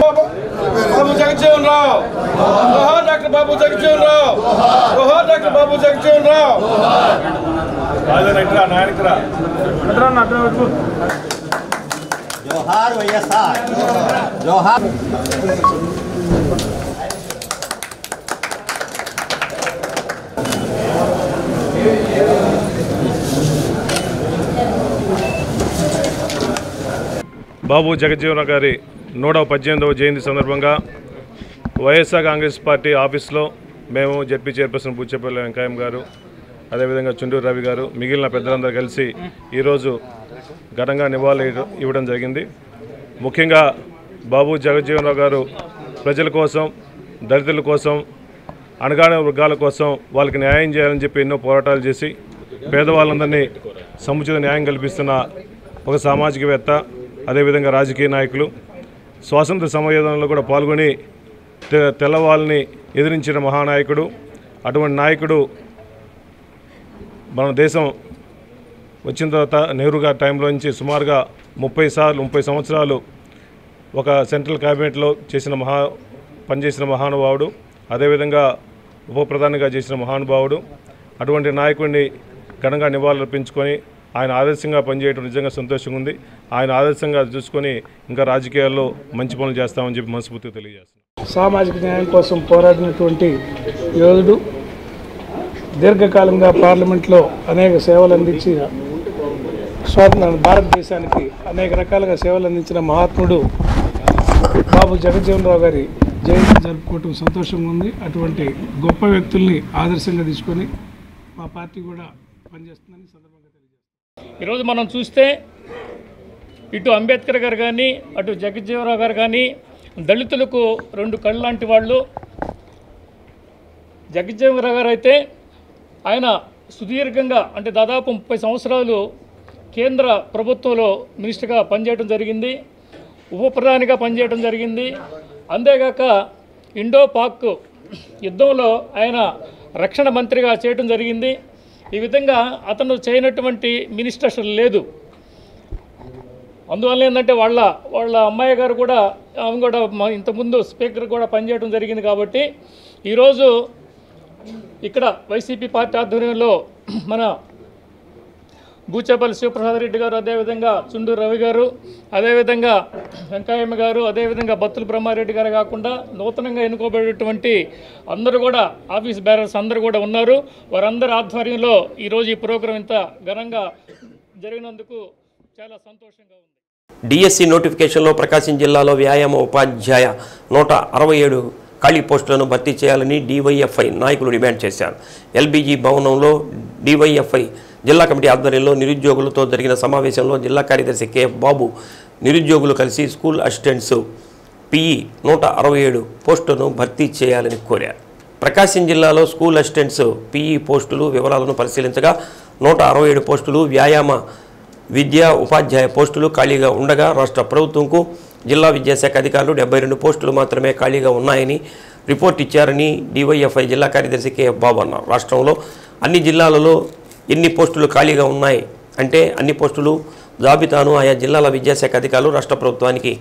బాబు జగజ్జీవన్ రావు, డాక్టర్ బాబు జగజ్జీవన్ రావు, డాక్టర్ బాబు జగజ్జీవన్ రావు. జోహార్ వైఎస్ఆర్, జోహార్. బాబు జగజ్జీవన్ రావు గారి 118వ జయంతి సందర్భంగా వైఎస్ఆర్ కాంగ్రెస్ పార్టీ ఆఫీస్లో మేము జెడ్పీ చైర్పర్సన్ బుచ్చేపల్లి వెంకయ్య గారు, అదేవిధంగా చుండూరు రవి గారు, మిగిలిన పెద్దలందరూ కలిసి ఈరోజు ఘనంగా నివాళులు ఇవ్వడం జరిగింది. ముఖ్యంగా బాబు జగజ్జీవన్ రావు గారు ప్రజల కోసం, దళితుల కోసం, అణగారిన వర్గాల కోసం వాళ్ళకి న్యాయం చేయాలని చెప్పి ఎన్నో పోరాటాలు చేసి పేదవాళ్ళందరినీ సముచిత న్యాయం కల్పిస్తున్న ఒక సామాజికవేత్త, అదేవిధంగా రాజకీయ నాయకులు. స్వాతంత్ర సమయోధంలో కూడా పాల్గొని తెల్లవాళ్ళని ఎదిరించిన మహానాయకుడు. అటువంటి నాయకుడు మన దేశం వచ్చిన తర్వాత నెహ్రూ గారి టైంలో నుంచి సుమారుగా 30 సంవత్సరాలు ఒక సెంట్రల్ క్యాబినెట్లో పనిచేసిన మహానుభావుడు, అదేవిధంగా ఉప ప్రధానిగా చేసిన మహానుభావుడు. అటువంటి నాయకుడిని ఘనంగా నివాళులర్పించుకొని ఆయన ఆదర్శంగా పనిచేయడం నిజంగా సంతోషంగా ఉంది. ఆయన ఆదర్శంగా చూసుకొని ఇంకా రాజకీయాల్లో మంచి పనులు చేస్తామని చెప్పి మనస్ఫూర్తిగా తెలియజేస్తున్నాం. సామాజిక న్యాయం కోసం పోరాడినటువంటి యోధుడు, దీర్ఘకాలంగా పార్లమెంట్లో అనేక సేవలు అందించి భారతదేశానికి అనేక రకాలుగా సేవలు అందించిన మహాత్ముడు బాబు జగజ్జీవన్ రావు గారి జయంతి జరుపుకోవటం సంతోషంగా ఉంది. అటువంటి గొప్ప వ్యక్తుల్ని ఆదర్శంగా తీసుకొని మా పార్టీ కూడా పనిచేస్తుందని సందర్భంగా తెలియజేస్తాం. ఈరోజు మనం చూస్తే ఇటు అంబేద్కర్ గారు కానీ, అటు జగజ్జీవన్ రావు గారు కానీ దళితులకు 2 కళ్ళు లాంటి వాళ్ళు. జగజ్జీవన్ రావు గారు అయితే ఆయన సుదీర్ఘంగా అంటే దాదాపు 30 సంవత్సరాలు కేంద్ర ప్రభుత్వంలో మినిస్టర్గా పనిచేయడం జరిగింది, ఉప ప్రధానిగా పనిచేయడం జరిగింది. అంతేగాక ఇండో పాక్ యుద్ధంలో ఆయన రక్షణ మంత్రిగా చేయడం జరిగింది. ఈ విధంగా అతను చేయనటువంటి మినిస్టర్ లేదు. అందువల్ల ఏంటంటే వాళ్ళ అమ్మాయి గారు కూడా ఆమె కూడా ఇంతకుముందు స్పీకర్ కూడా పనిచేయడం జరిగింది. కాబట్టి ఈరోజు ఇక్కడ వైసీపీ పార్టీ ఆధ్వర్యంలో మన బూచేపల్లి శివప్రసాద్ రెడ్డి గారు, అదేవిధంగా చుండూరు రవి గారు, అదేవిధంగా వెంకయ్యమ్మ గారు, అదేవిధంగా బత్తుల బ్రహ్మారెడ్డి గారు కాకుండా నూతనంగా ఎన్నుకోబడేటువంటి అందరూ కూడా ఆఫీస్ బేరర్స్ అందరూ కూడా ఉన్నారు. వారందరి ఆధ్వర్యంలో ఈరోజు ఈ ప్రోగ్రాం ఇంత ఘనంగా జరిగినందుకు చాలా సంతోషంగా ఉంది. డిఎస్సి నోటిఫికేషన్లో ప్రకాశం జిల్లాలో వ్యాయామ ఉపాధ్యాయ 167 ఖాళీ పోస్టులను భర్తీ చేయాలని డివైఎఫ్ఐ నాయకులు డిమాండ్ చేశారు. ఎల్బీజీ భవనంలో డివైఎఫ్ఐ జిల్లా కమిటీ ఆధ్వర్యంలో నిరుద్యోగులతో జరిగిన సమావేశంలో జిల్లా కార్యదర్శి కేఎఫ్ బాబు నిరుద్యోగులు కలిసి స్కూల్ అసిస్టెంట్స్ పిఈ 167 పోస్టులను భర్తీ చేయాలని కోరారు. ప్రకాశం జిల్లాలో స్కూల్ అసిస్టెంట్స్ పిఈ పోస్టులు వివరాలను పరిశీలించగా 167 పోస్టులు వ్యాయామ విద్యా ఉపాధ్యాయ పోస్టులు ఖాళీగా ఉండగా రాష్ట్ర ప్రభుత్వంకు జిల్లా విద్యాశాఖ అధికారులు 72 పోస్టులు మాత్రమే ఖాళీగా ఉన్నాయని రిపోర్ట్ ఇచ్చారని డివైఎఫ్ఐ జిల్లా కార్యదర్శి కేఎఫ్ బాబు అన్నారు. రాష్ట్రంలో అన్ని జిల్లాలలో ఎన్ని పోస్టులు ఖాళీగా ఉన్నాయి అంటే అన్ని పోస్టులు జాబితాను ఆయా జిల్లాల విద్యాశాఖ అధికారులు రాష్ట్ర ప్రభుత్వానికి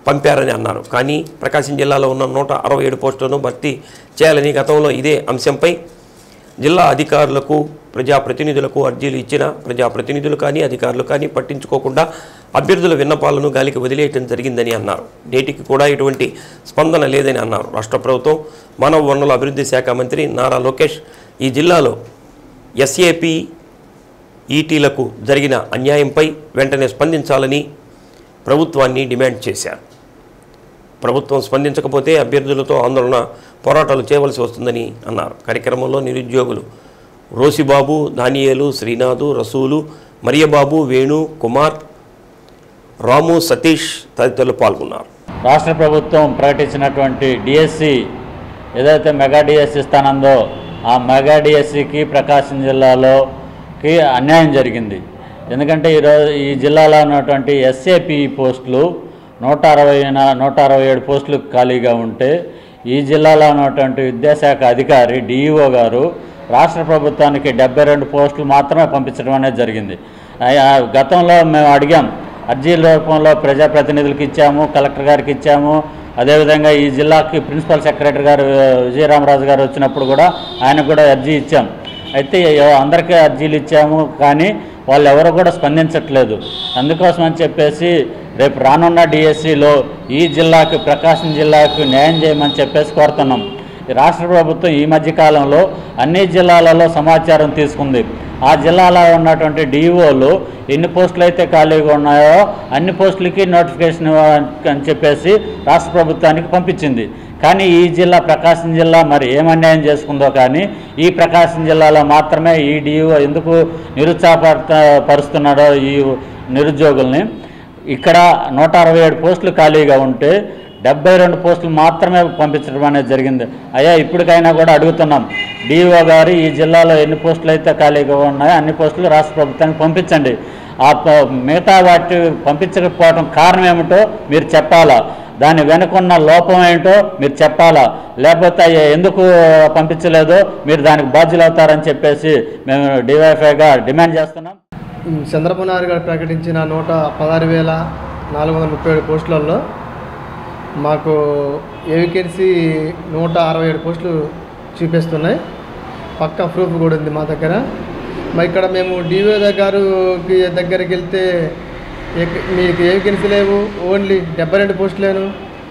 పంపారని అన్నారు. కానీ ప్రకాశం జిల్లాలో ఉన్న 167 పోస్టులను భర్తీ చేయాలని గతంలో ఇదే అంశంపై జిల్లా అధికారులకు ప్రజాప్రతినిధులకు అర్జీలు ఇచ్చిన ప్రజాప్రతినిధులు కానీ అధికారులు కానీ పట్టించుకోకుండా అభ్యర్థుల విన్నపాలను గాలికి వదిలేయటం జరిగిందని అన్నారు. నేటికి కూడా ఎటువంటి స్పందన లేదని అన్నారు. రాష్ట్ర ప్రభుత్వం మానవ వనరుల అభివృద్ధి శాఖ మంత్రి నారా లోకేష్ ఈ జిల్లాలో ఎస్ఏపీ ఈటీలకు జరిగిన అన్యాయంపై వెంటనే స్పందించాలని ప్రభుత్వాన్ని డిమాండ్ చేశారు. ప్రభుత్వం స్పందించకపోతే అభ్యర్థులతో ఆందోళన పోరాటాలు చేయవలసి వస్తుందని అన్నారు. కార్యక్రమంలో నిరుద్యోగులు రోసిబాబు, దానియేలు, శ్రీనాథు, రసూలు, మరియబాబు, వేణు, కుమార్, రాము, సతీష్ తదితరులు పాల్గొన్నారు. రాష్ట్ర ప్రభుత్వం ప్రకటించినటువంటి డిఎస్సి ఏదైతే మెగా డిఎస్సి ఇస్తానందో ఆ మెగా డిఎస్సికి ప్రకాశం జిల్లాలోకి అన్యాయం జరిగింది. ఎందుకంటే ఈరోజు ఈ జిల్లాలో ఉన్నటువంటి ఎస్ఏపి పోస్టులు 167 పోస్టులు ఖాళీగా ఉంటే ఈ జిల్లాలో ఉన్నటువంటి విద్యాశాఖ అధికారి డిఈఓ గారు రాష్ట్ర ప్రభుత్వానికి 72 పోస్టులు మాత్రమే పంపించడం అనేది జరిగింది. గతంలో మేము అడిగాం, అర్జీల రూపంలో ప్రజాప్రతినిధులకు ఇచ్చాము, కలెక్టర్ గారికి ఇచ్చాము. అదేవిధంగా ఈ జిల్లాకి ప్రిన్సిపల్ సెక్రటరీ గారు విజయరామరాజు గారు వచ్చినప్పుడు కూడా ఆయనకు కూడా అర్జీ ఇచ్చాం. అయితే అందరికీ అర్జీలు ఇచ్చాము, కానీ వాళ్ళు ఎవరు కూడా స్పందించట్లేదు. అందుకోసం అని చెప్పేసి రేపు రానున్న డిఎస్సిలో ఈ జిల్లాకు ప్రకాశం జిల్లాకు న్యాయం చేయమని చెప్పేసి కోరుతున్నాం. రాష్ట్ర ప్రభుత్వం ఈ మధ్యకాలంలో అన్ని జిల్లాలలో సమాచారం తీసుకుంది. ఆ జిల్లాలో ఉన్నటువంటి డిఈఓలు ఎన్ని పోస్టులు అయితే ఖాళీగా ఉన్నాయో అన్ని పోస్టులకి నోటిఫికేషన్ అని చెప్పేసి రాష్ట్ర ప్రభుత్వానికి పంపించింది. కానీ ఈ జిల్లా ప్రకాశం జిల్లా మరి ఏమన్యాయం చేసుకుందో కానీ ఈ ప్రకాశం జిల్లాలో మాత్రమే ఈ డిఈఓ ఎందుకు నిరుత్సాహపరుస్తున్నాడో ఈ నిరుద్యోగుల్ని. ఇక్కడ 167 పోస్టులు ఖాళీగా ఉంటే 72 పోస్టులు మాత్రమే పంపించడం అనేది జరిగింది. అయ్యా ఇప్పటికైనా కూడా అడుగుతున్నాం, డిఓ గారు ఈ జిల్లాలో ఎన్ని పోస్టులు అయితే ఖాళీగా ఉన్నాయో అన్ని పోస్టులు రాష్ట్ర ప్రభుత్వానికి పంపించండి. ఆ మిగతా వాటి పంపించకపోవడం కారణం ఏమిటో మీరు చెప్పాలా, దాని వెనుకున్న లోపం ఏంటో మీరు చెప్పాలా, లేకపోతే ఎందుకు పంపించలేదో మీరు దానికి బాధ్యులు అవుతారని చెప్పేసి మేము డివైఎఫ్ఐగా డిమాండ్ చేస్తున్నాం. చంద్రబాబు నాయుడు గారు ప్రకటించిన 116,437 పోస్టులలో మాకు వేకెన్సీ 167 పోస్టులు చూపిస్తున్నాయి. పక్కా ప్రూఫ్ కూడా ఉంది మా దగ్గర. మరి ఇక్కడ మేము డిఓ దగ్గరికి వెళ్తే మీకు వేకెన్సీ లేవు, ఓన్లీ 72 పోస్టులేను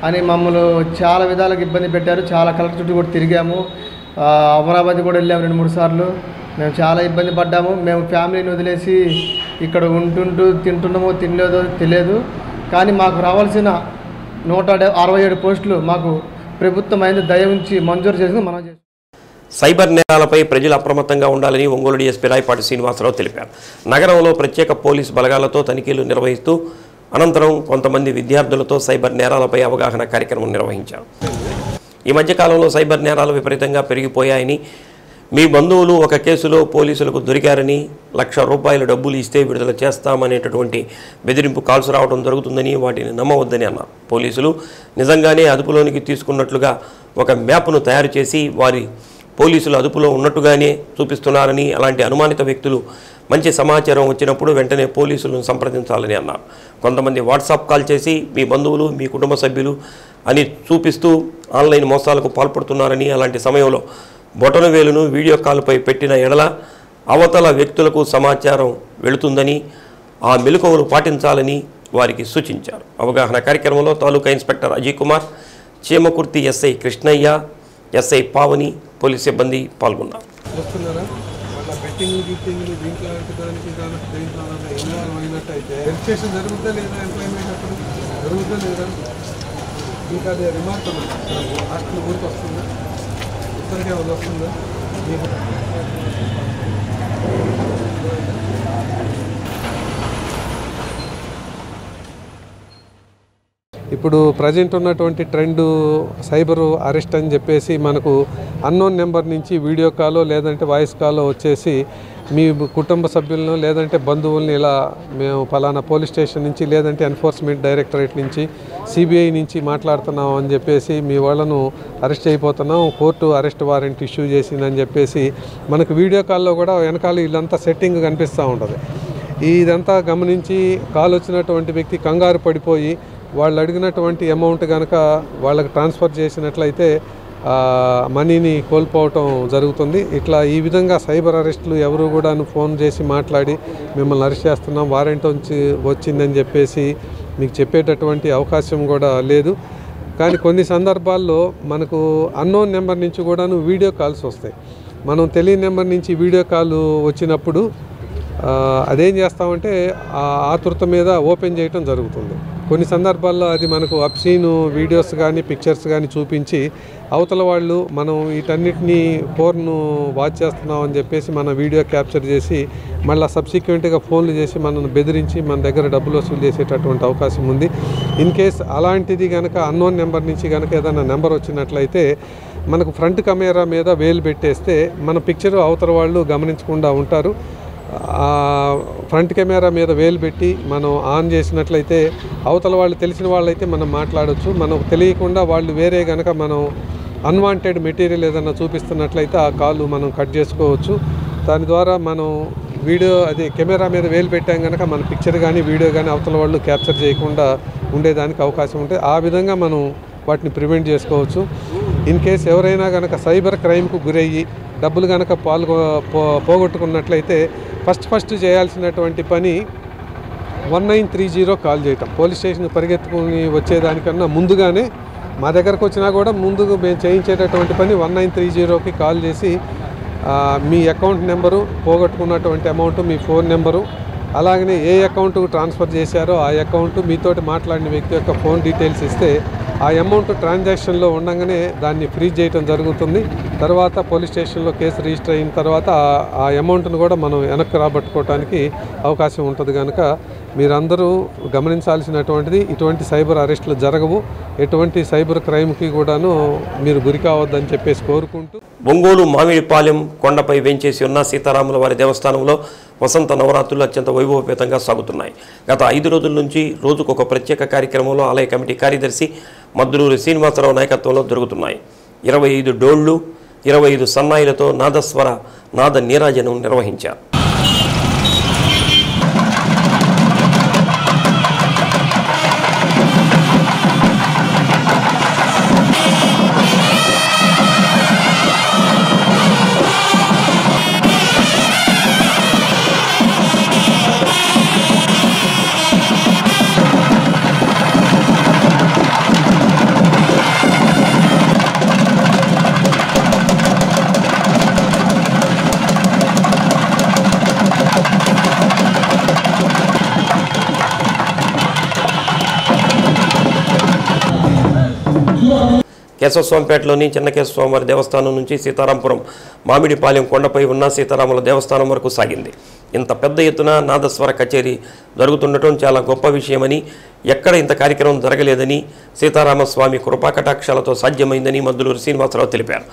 అని మమ్మల్ని చాలా విధాలుగా ఇబ్బంది పెట్టారు. చాలా కలెక్టర్ చుట్టూ కూడా తిరిగాము, అమరావతి కూడా వెళ్ళాము 2-3 సార్లు. మేము చాలా ఇబ్బంది పడ్డాము. మేము ఫ్యామిలీని వదిలేసి ఇక్కడ ఉంటుంటూ తింటున్నామో తినలేదో తెలియదు. కానీ మాకు రావాల్సిన 167 పోస్టులు మాకు ప్రభుత్వం అయిన దయ ఉంచి మంజూరు చేసింది. మనం సైబర్ నేరాలపై ప్రజలు అప్రమత్తంగా ఉండాలని ఒంగోలు డీఎస్పీ రాయపాటి శ్రీనివాసరావు తెలిపారు. నగరంలో ప్రత్యేక పోలీసు బలగాలతో తనిఖీలు నిర్వహిస్తూ అనంతరం కొంతమంది విద్యార్థులతో సైబర్ నేరాలపై అవగాహన కార్యక్రమం నిర్వహించారు. ఈ మధ్యకాలంలో సైబర్ నేరాలు విపరీతంగా పెరిగిపోయాయని, మీ బంధువులు ఒక కేసులో పోలీసులకు దొరికారని, ₹1,00,000 డబ్బులు ఇస్తే విడుదల చేస్తామనేటటువంటి బెదిరింపు కాల్స్ రావడం జరుగుతుందని, వాటిని నమ్మవద్దని అన్నారు. పోలీసులు నిజంగానే అదుపులోనికి తీసుకున్నట్లుగా ఒక మ్యాప్ను తయారు చేసి వారి పోలీసులు అదుపులో ఉన్నట్టుగానే చూపిస్తున్నారని, అలాంటి అనుమానిత వ్యక్తులు మంచి సమాచారం వచ్చినప్పుడు వెంటనే పోలీసులను సంప్రదించాలని అన్నారు. కొంతమంది వాట్సాప్ కాల్ చేసి మీ బంధువులు, మీ కుటుంబ సభ్యులు అని చూపిస్తూ ఆన్లైన్ మోసాలకు పాల్పడుతున్నారని, అలాంటి సమయంలో బొటన వేలును వీడియో కాల్పై పెట్టిన ఎడల అవతల వ్యక్తులకు సమాచారం వెళుతుందని, ఆ మెలకువలు పాటించాలని వారికి సూచించారు. అవగాహన కార్యక్రమంలో taluka inspector Ajay Kumar, Chimakurthi SI Krishnaiah, SI Pavani, police సిబ్బంది పాల్గొన్నారు. ఇప్పుడు ప్రజెంట్ ఉన్నటువంటి ట్రెండ్ సైబర్ అరెస్ట్ అని చెప్పేసి మనకు అన్నోన్ నెంబర్ నుంచి వీడియో కాలో లేదంటే వాయిస్ కాలో వచ్చేసి మీ కుటుంబ సభ్యులను లేదంటే బంధువుల్ని ఇలా మేము ఫలానా పోలీస్ స్టేషన్ నుంచి లేదంటే ఎన్ఫోర్స్మెంట్ డైరెక్టరేట్ నుంచి సిబిఐ నుంచి మాట్లాడుతున్నాం అని చెప్పేసి మీ వాళ్ళను అరెస్ట్ అయిపోతున్నాం, కోర్టు అరెస్ట్ వారెంట్ ఇష్యూ చేసిందని చెప్పేసి మనకు వీడియో కాల్లో కూడా వెనకాల వీళ్ళంతా సెట్టింగ్ కనిపిస్తూ ఉంటుంది. ఇదంతా గమనించి కాల్ వచ్చినటువంటి వ్యక్తి కంగారు పడిపోయి వాళ్ళు అడిగినటువంటి అమౌంట్ కనుక వాళ్ళకి ట్రాన్స్ఫర్ చేసినట్లయితే మనీని కోల్పోవటం జరుగుతుంది. ఇట్లా ఈ విధంగా సైబర్ అరెస్టులు ఎవరు కూడా ఫోన్ చేసి మాట్లాడి మిమ్మల్ని అరెస్ట్ చేస్తున్నాం, వారెంట్ వచ్చిందని చెప్పేసి మీకు చెప్పేటటువంటి అవకాశం కూడా లేదు. కానీ కొన్ని సందర్భాల్లో మనకు అన్నోన్ నెంబర్ నుంచి కూడాను వీడియో కాల్స్ వస్తాయి. మనం తెలియని నెంబర్ నుంచి వీడియో కాల్ వచ్చినప్పుడు అదేం చేస్తామంటే ఆ ఆతృత మీద ఓపెన్ చేయటం జరుగుతుంది. కొన్ని సందర్భాల్లో అది మనకు అబ్సీన్ వీడియోస్ కానీ పిక్చర్స్ కానీ చూపించి అవతల వాళ్ళు మనం వీటన్నిటినీ పోర్ను వాచ్ చేస్తున్నాం అని చెప్పేసి మన వీడియో క్యాప్చర్ చేసి మళ్ళీ సబ్సిక్వెంట్గా ఫోన్లు చేసి మనల్ని బెదిరించి మన దగ్గర డబ్బులు వసూలు చేసేటటువంటి అవకాశం ఉంది. ఇన్ కేస్ అలాంటిది కనుక అన్నోన్ నెంబర్ నుంచి కనుక ఏదైనా నెంబర్ వచ్చినట్లయితే మనకు ఫ్రంట్ కెమెరా మీద వేలు పెట్టేస్తే మన పిక్చర్ అవతల వాళ్ళు గమనించకుండా ఉంటారు. ఫ్రంట్ కెమెరా మీద వేలు పెట్టి మనం ఆన్ చేసినట్లయితే అవతల వాళ్ళు తెలిసిన వాళ్ళైతే మనం మాట్లాడవచ్చు. మనకు తెలియకుండా వాళ్ళు వేరే కనుక మనం అన్వాంటెడ్ మెటీరియల్ ఏదైనా చూపిస్తున్నట్లయితే ఆ కాల్ మనం కట్ చేసుకోవచ్చు. దాని ద్వారా మనం వీడియో అది కెమెరా మీద వేలు పెట్టాం కనుక మన పిక్చర్ కానీ వీడియో కానీ అవతల వాళ్ళు క్యాప్చర్ చేయకుండా ఉండేదానికి అవకాశం ఉంటుంది. ఆ విధంగా మనం వాటిని ప్రివెంట్ చేసుకోవచ్చు. ఇన్ కేస్ ఎవరైనా కనుక సైబర్ క్రైమ్కు గురయ్యి డబ్బులు కనుక పోగొట్టుకున్నట్లయితే ఫస్ట్ చేయాల్సినటువంటి పని 1930 కాల్ చేయటం. పోలీస్ స్టేషన్కి పరిగెత్తుకుని వచ్చేదానికన్నా ముందుగానే మా దగ్గరకు వచ్చినా కూడా ముందుకు మేము చేయించేటటువంటి పని 1930కి కాల్ చేసి మీ అకౌంట్ నెంబరు, పోగొట్టుకున్నటువంటి అమౌంట్, మీ ఫోన్ నెంబరు, అలాగనే ఏ అకౌంట్కు ట్రాన్స్ఫర్ చేశారో ఆ అకౌంట్, మీతోటి మాట్లాడిన వ్యక్తి యొక్క ఫోన్ డీటెయిల్స్ ఇస్తే ఆ అమౌంట్ ట్రాన్సాక్షన్లో ఉండగానే దాన్ని ఫ్రీజ్ చేయడం జరుగుతుంది. తర్వాత పోలీస్ స్టేషన్లో కేసు రిజిస్టర్ అయిన తర్వాత ఆ అమౌంట్ను కూడా మనం వెనక్కి రాబట్టుకోవడానికి అవకాశం ఉంటుంది. కనుక మీరందరూ గమనించాల్సినటువంటిది ఇటువంటి సైబర్ అరెస్టులు జరగవు, ఎటువంటి సైబర్ క్రైమ్కి కూడాను మీరు గురి కావద్దని చెప్పేసి కోరుకుంటూ ఒంగోలు మామిడిపాలెం కొండపై వేంచేసి ఉన్న సీతారాముల వారి దేవస్థానంలో వసంత నవరాత్రులు అత్యంత వైభవపేతంగా సాగుతున్నాయి. గత 5 రోజుల నుంచి రోజుకొక ప్రత్యేక కార్యక్రమంలో ఆలయ కమిటీ కార్యదర్శి మద్దులూరి శ్రీనివాసరావు నాయకత్వంలో జరుగుతున్నాయి. 25 డోళ్లు, 25 సన్నాయిలతో నాదస్వర నాద నీరాజనం నిర్వహించారు. కేశవస్వామిపేటలోని చిన్నకేశవస్వామివారి దేవస్థానం నుంచి సీతారాంపురం మామిడిపాలెం కొండపై ఉన్న సీతారాముల దేవస్థానం వరకు సాగింది. ఇంత పెద్ద ఎత్తున నాదస్వర కచేరీ జరుగుతుండటం చాలా గొప్ప విషయమని, ఎక్కడ ఇంత కార్యక్రమం జరగలేదని, సీతారామస్వామి కృపాకటాక్షాలతో సాధ్యమైందని మద్దులూరి శ్రీనివాసరావు తెలిపారు.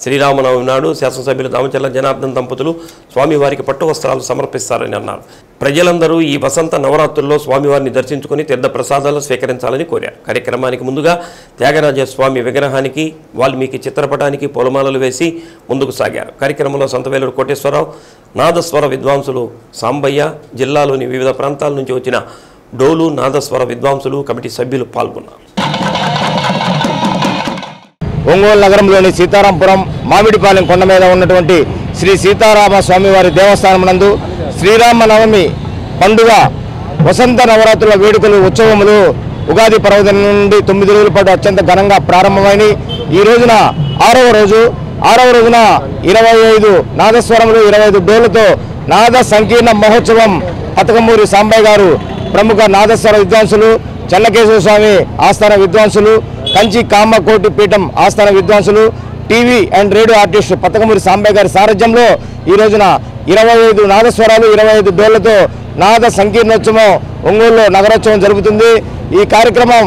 శ్రీరామనవమి నాడు శాసనసభ్యులు దామచర్ల జనార్దన్ దంపతులు స్వామివారికి పట్టు వస్త్రాలు సమర్పిస్తారని అన్నారు. ప్రజలందరూ ఈ వసంత నవరాత్రుల్లో స్వామివారిని దర్శించుకుని తీర్థప్రసాదాలు స్వీకరించాలని కోరారు. కార్యక్రమానికి ముందుగా త్యాగరాజ స్వామి విగ్రహానికి, వాల్మీకి చిత్రపటానికి పూలమాలలు వేసి ముందుకు సాగారు. కార్యక్రమంలో సంతవేలూరు కోటేశ్వరరావు, నాదస్వర విద్వాంసులు సాంబయ్య, జిల్లాలోని వివిధ ప్రాంతాల నుంచి వచ్చిన డోలు నాదస్వర విద్వాంసులు, కమిటీ సభ్యులు పాల్గొన్నారు. ఒంగోలు నగరంలోని సీతారాంపురం మామిడిపాలెం కొండ మీద ఉన్నటువంటి శ్రీ సీతారామ స్వామివారి దేవస్థానం నందు శ్రీరామనవమి పండుగ వసంత నవరాత్రుల వేడుకలు ఉత్సవములు ఉగాది పర్వదినం నుండి 9 రోజుల పాటు అత్యంత ఘనంగా ప్రారంభమైన ఈ రోజున 6వ రోజున 25 నాదస్వరములు 25 డోళ్లతో నాద సంకీర్ణ మహోత్సవం పతకమూరి సాంబయ్య గారు ప్రముఖ నాదస్వర విద్వాంసులు, చెన్నకేశవ స్వామి ఆస్థాన విద్వాంసులు, కంచి కామకోటి పీఠం ఆస్థాన విద్వాంసులు, TV and radio artist Patakamuri Sambaiah గారి సారథ్యంలో ఈ రోజున 25 నాదస్వరాలు 25 డోళ్లతో నాద సంకీర్ణోత్సవం ఒంగోలులో నగరోత్సవం జరుగుతుంది. ఈ కార్యక్రమం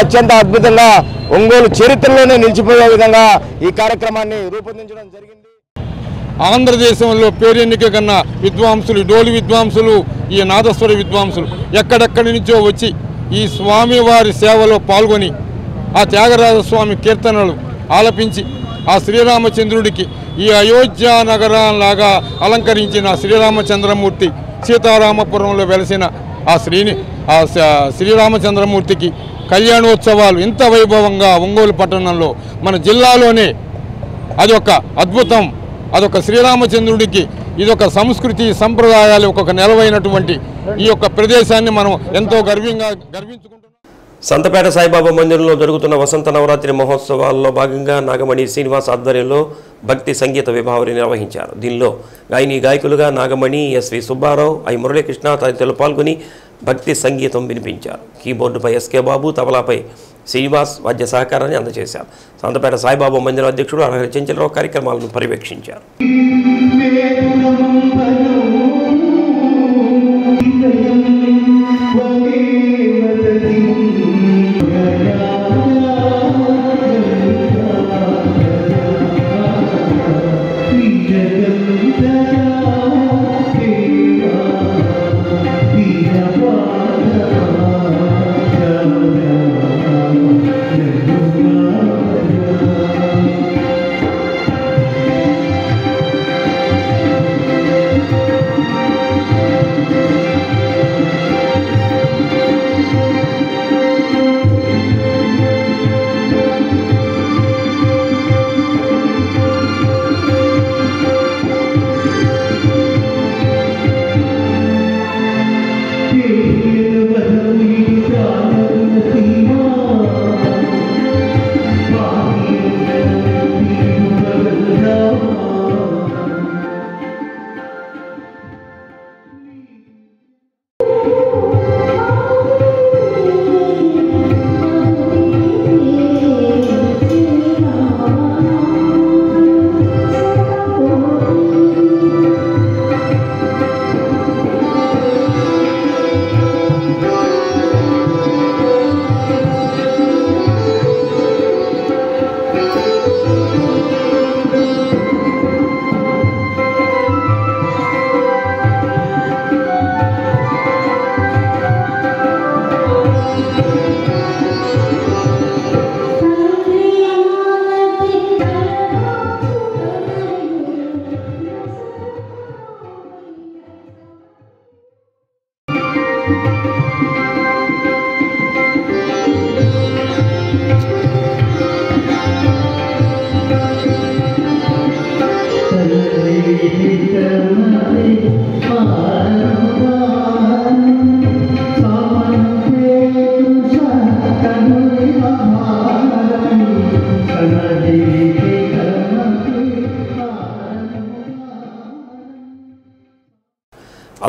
అత్యంత అద్భుతంగా ఒంగోలు చరిత్రలోనే నిలిచిపోయే విధంగా ఈ కార్యక్రమాన్ని రూపొందించడం జరిగింది. ఆంధ్రదేశంలో పేరెన్నిక కన్నా విద్వాంసులు, డోలి విద్వాంసులు, ఈ నాదస్వర విద్వాంసులు ఎక్కడెక్కడి నుంచో వచ్చి ఈ స్వామివారి సేవలో పాల్గొని ఆ త్యాగరాజస్వామి కీర్తనలు ఆలపించి ఆ శ్రీరామచంద్రుడికి ఈ అయోధ్య నగరంలాగా అలంకరించిన శ్రీరామచంద్రమూర్తి సీతారామపురంలో వెలసిన ఆ శ్రీరామచంద్రమూర్తికి కళ్యాణోత్సవాలు ఇంత వైభవంగా ఒంగోలు పట్టణంలో మన జిల్లాలోనే అదొక అద్భుతం. అదొక శ్రీరామచంద్రుడికి ఇదొక సంస్కృతి సంప్రదాయాలు ఒక నెలవైనటువంటి ఈ యొక్క ప్రదేశాన్ని మనం ఎంతో గర్వించుకుంటున్నాం. సంతపేట సాయిబాబా మందిరంలో జరుగుతున్న వసంత నవరాత్రి మహోత్సవాల్లో భాగంగా నాగమణి శ్రీనివాస్ ఆధ్వర్యంలో భక్తి సంగీత విభావరి నిర్వహించారు. దీనిలో గాయకులుగా నాగమణి, ఎస్వి సుబ్బారావు, ఐ మురళీకృష్ణ తదితరులు పాల్గొని భక్తి సంగీతం వినిపించారు. కీబోర్డుపై ఎస్కే బాబు, తబలాపై శ్రీనివాస్ వాద్య సహకారాన్ని అందజేశారు. సంతపేట సాయిబాబా మందిరం అధ్యక్షుడు అనహరి చెంచలరావు కార్యక్రమాలను పర్యవేక్షించారు.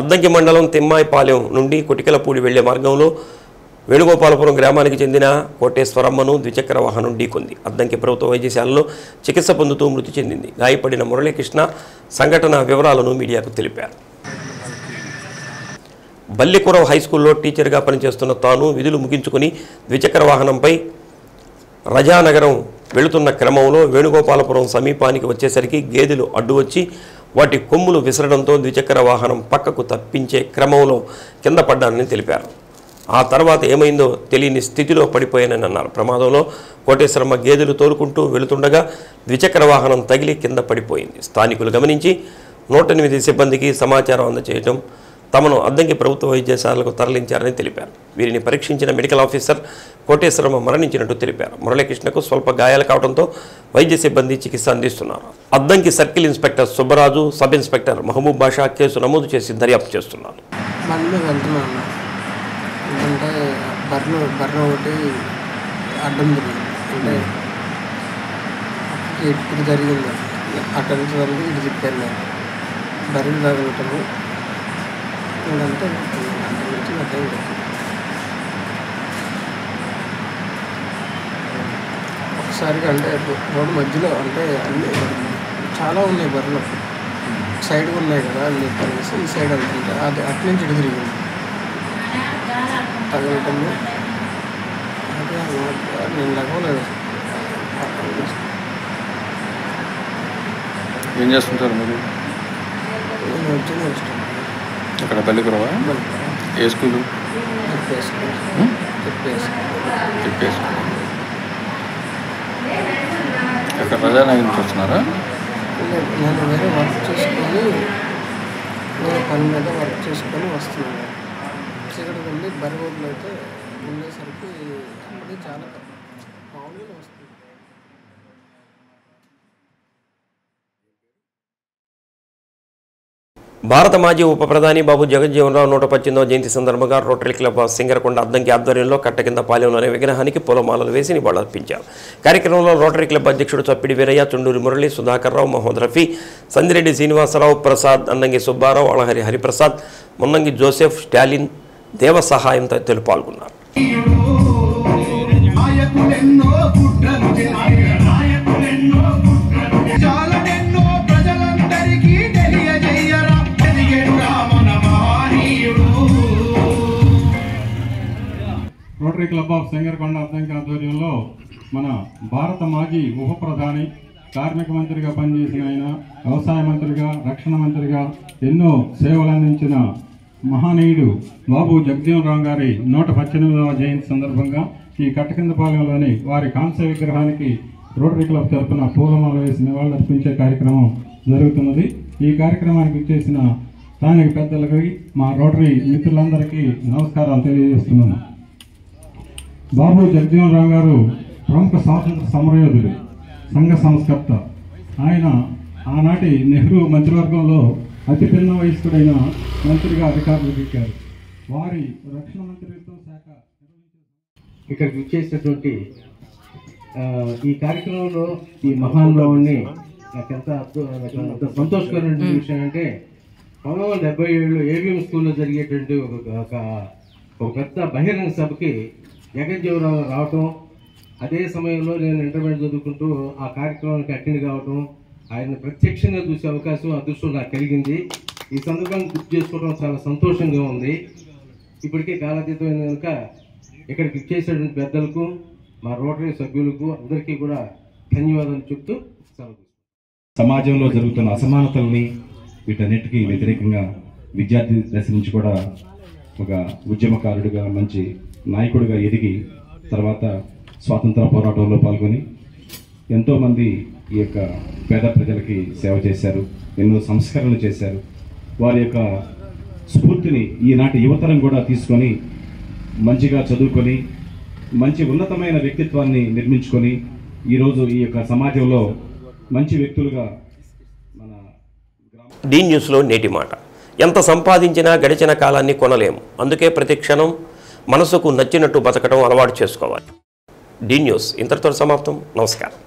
అద్దంకి మండలం తిమ్మాయిపాలెం నుండి కొటికలపూడి వెళ్లే మార్గంలో వేణుగోపాలపురం గ్రామానికి చెందిన కోటేశ్వరమ్మను ద్విచక్ర వాహనం ఢీకొంది. అద్దంకి ప్రభుత్వ వైద్యశాలలో చికిత్స పొందుతూ మృతి చెందింది. గాయపడిన మురళీకృష్ణ సంఘటన వివరాలను మీడియాకు తెలిపారు. బల్లికురవ్ హైస్కూల్లో టీచర్గా పనిచేస్తున్న తాను విధులు ముగించుకుని ద్విచక్ర వాహనంపై రజానగరం వెళుతున్న క్రమంలో వేణుగోపాలపురం సమీపానికి వచ్చేసరికి గేదెలు అడ్డు వచ్చి వాటి కొమ్ములు విసరడంతో ద్విచక్ర వాహనం పక్కకు తప్పించే క్రమంలో కింద పడ్డానని తెలిపారు. ఆ తర్వాత ఏమైందో తెలియని స్థితిలో పడిపోయానని అన్నారు. ప్రమాదంలో కోటేశ్వరమ్మ గేదెలు తోలుకుంటూ వెళుతుండగా ద్విచక్ర వాహనం తగిలి కింద పడిపోయింది. స్థానికులు గమనించి 108 సిబ్బందికి సమాచారం అందజేయడం, తమను అద్దంకి ప్రభుత్వ వైద్యశాలకు తరలించారని తెలిపారు. వీరిని పరీక్షించిన మెడికల్ ఆఫీసర్ కోటేశ్వరమ్మ మరణించినట్టు తెలిపారు. మురళీకృష్ణకు స్వల్ప గాయాలు కావడంతో వైద్య సిబ్బంది చికిత్స అందిస్తున్నారు. Addanki circle inspector Subbaraju, sub inspector Mahaboob Basha case నమోదు చేసి దర్యాప్తు చేస్తున్నారు. ఒకటి అడ్డం జరిగింది, అంటే ఇప్పుడు జరిగింది అక్కడ నుంచి వరకు ఇది చెప్పాను. బర్రెలు తగలటము అంటే నుంచి అడ్డం ఒకసారిగా అంటే రోడ్డు మధ్యలో అంటే అన్నీ చాలా ఉన్నాయి బర్రెలు సైడ్గా ఉన్నాయి కదా, అన్ని కలిసి ఈ సైడ్ వెళ్తుంటే అది అటు నుంచి ఇటు తిరిగింది తగలటము. నేను లగవలేదు. ఏం చేస్తుంటారు మీరు? నేను వచ్చిన ఇష్టం ఇక్కడ బల్లికురవా? ఏ స్కూలు? ఇక్కడ రజానగర్ నుంచి వస్తున్నారా? నేను వేరే వర్క్ చేసుకొని వేరే పని మీద వర్క్ చేసుకొని వస్తున్నాను. చీకటి వెళ్ళి బరిగోడ్లు అయితే ఉండేసరికి అప్పటికి చాలా మామూలుగా వస్తుంది. భారత మాజీ ఉప ప్రధాని బాబు జగజ్జీవన్ రావు 118వ జయంతి సందర్భంగా rotary club of Singarakonda Addanki ఆధ్వర్యంలో కట్టకింద పాలెంలోని విగ్రహానికి పూలమాలలు వేసి నివాళులర్పించారు. కార్యక్రమంలో రోటరీ క్లబ్ అధ్యక్షుడు చప్పిడి వీరయ్య, చుండూరి మురళి, సుధాకర్ రావు, మహమ్మద్ రఫీ, సందిరెడ్డి శ్రీనివాసరావు, ప్రసాద్, అన్నంగి సుబ్బారావు, అళహరి హరిప్రసాద్, మున్నంగి జోసెఫ్, స్టాలిన్, దేవ సహాయం తదితరులు పాల్గొన్నారు. Rotary club of Singarakonda Addanki ఆధ్వర్యంలో మన భారత మాజీ ఉప ప్రధాని, కార్మిక మంత్రిగా పనిచేసిన ఆయన, వ్యవసాయ మంత్రిగా, రక్షణ మంత్రిగా ఎన్నో సేవలు అందించిన మహానీయుడు బాబు జగజ్జీవన్ రావు గారి 118వ జయంతి సందర్భంగా ఈ కట్టకిందపాలెంలోని వారి కాంస్య విగ్రహానికి రోటరీ క్లబ్ తరఫున పూలమాల వేసి నివాళులర్పించే కార్యక్రమం జరుగుతున్నది. ఈ కార్యక్రమానికి ఇచ్చేసిన స్థానిక పెద్దలకి, మా రోటరీ మిత్రులందరికీ నమస్కారాలు తెలియజేస్తున్నాను. బాబు జగజ్జీవన్ రావు గారు ప్రముఖ స్వాతంత్ర సమరయోధుడు, సంఘ సంస్కర్త. ఆయన ఆనాటి నెహ్రూ మంత్రివర్గంలో అతి పిన్న వయస్కుడైన మంత్రిగా అధికారులకు ఎక్కారు. వారి రక్షణ మంత్రిత్వ శాఖ ఇక్కడికి వచ్చేసినటువంటి ఈ కార్యక్రమంలో ఈ మహానుభావుని నాకు ఎంత సంతోషకరమైన విషయం అంటే 1977 ఏబిఎం స్కూల్లో జరిగేటువంటి ఒక పెద్ద బహిరంగ సభకి జగజ్జీవన్ రావు రావటం, అదే సమయంలో నేను ఇంటర్మీడియట్ చదువుకుంటూ ఆ కార్యక్రమానికి అటెండ్ కావటం, ఆయన ప్రత్యక్షంగా చూసే అవకాశం, అదృష్టం నాకు కలిగింది. ఈ సందర్భాన్ని గుర్తు చేసుకోవడం చాలా సంతోషంగా ఉంది. ఇప్పటికే కాలాతీతమైన కనుక ఇక్కడికి చేసేటువంటి పెద్దలకు, మా రోటరీ సభ్యులకు అందరికీ కూడా ధన్యవాదాలు చెప్తూ సమాజంలో జరుగుతున్న అసమానతల్ని వీటన్నిటికీ వ్యతిరేకంగా విద్యార్థి దశ నుంచి కూడా ఒక ఉద్యమకారుడిగా, మంచి నాయకుడిగా ఎదిగి తర్వాత స్వాతంత్ర పోరాటంలో పాల్గొని ఎంతోమంది ఈ యొక్క పేద ప్రజలకి సేవ చేశారు, ఎన్నో సంస్కరణలు చేశారు. వారి యొక్క స్ఫూర్తిని ఈనాటి యువతరం కూడా తీసుకొని మంచిగా చదువుకొని మంచి ఉన్నతమైన వ్యక్తిత్వాన్ని నిర్మించుకొని ఈరోజు ఈ యొక్క సమాజంలో మంచి వ్యక్తులుగా డి న్యూస్లో నేటి మాట. ఎంత సంపాదించినా గడిచిన కాలాన్ని కొనలేము. అందుకే ప్రతి క్షణం మనసుకు నచ్చినట్టు బతకడం అలవాటు చేసుకోవాలి. డి న్యూస్ ఇంతటితో సమాప్తం. నమస్కారం.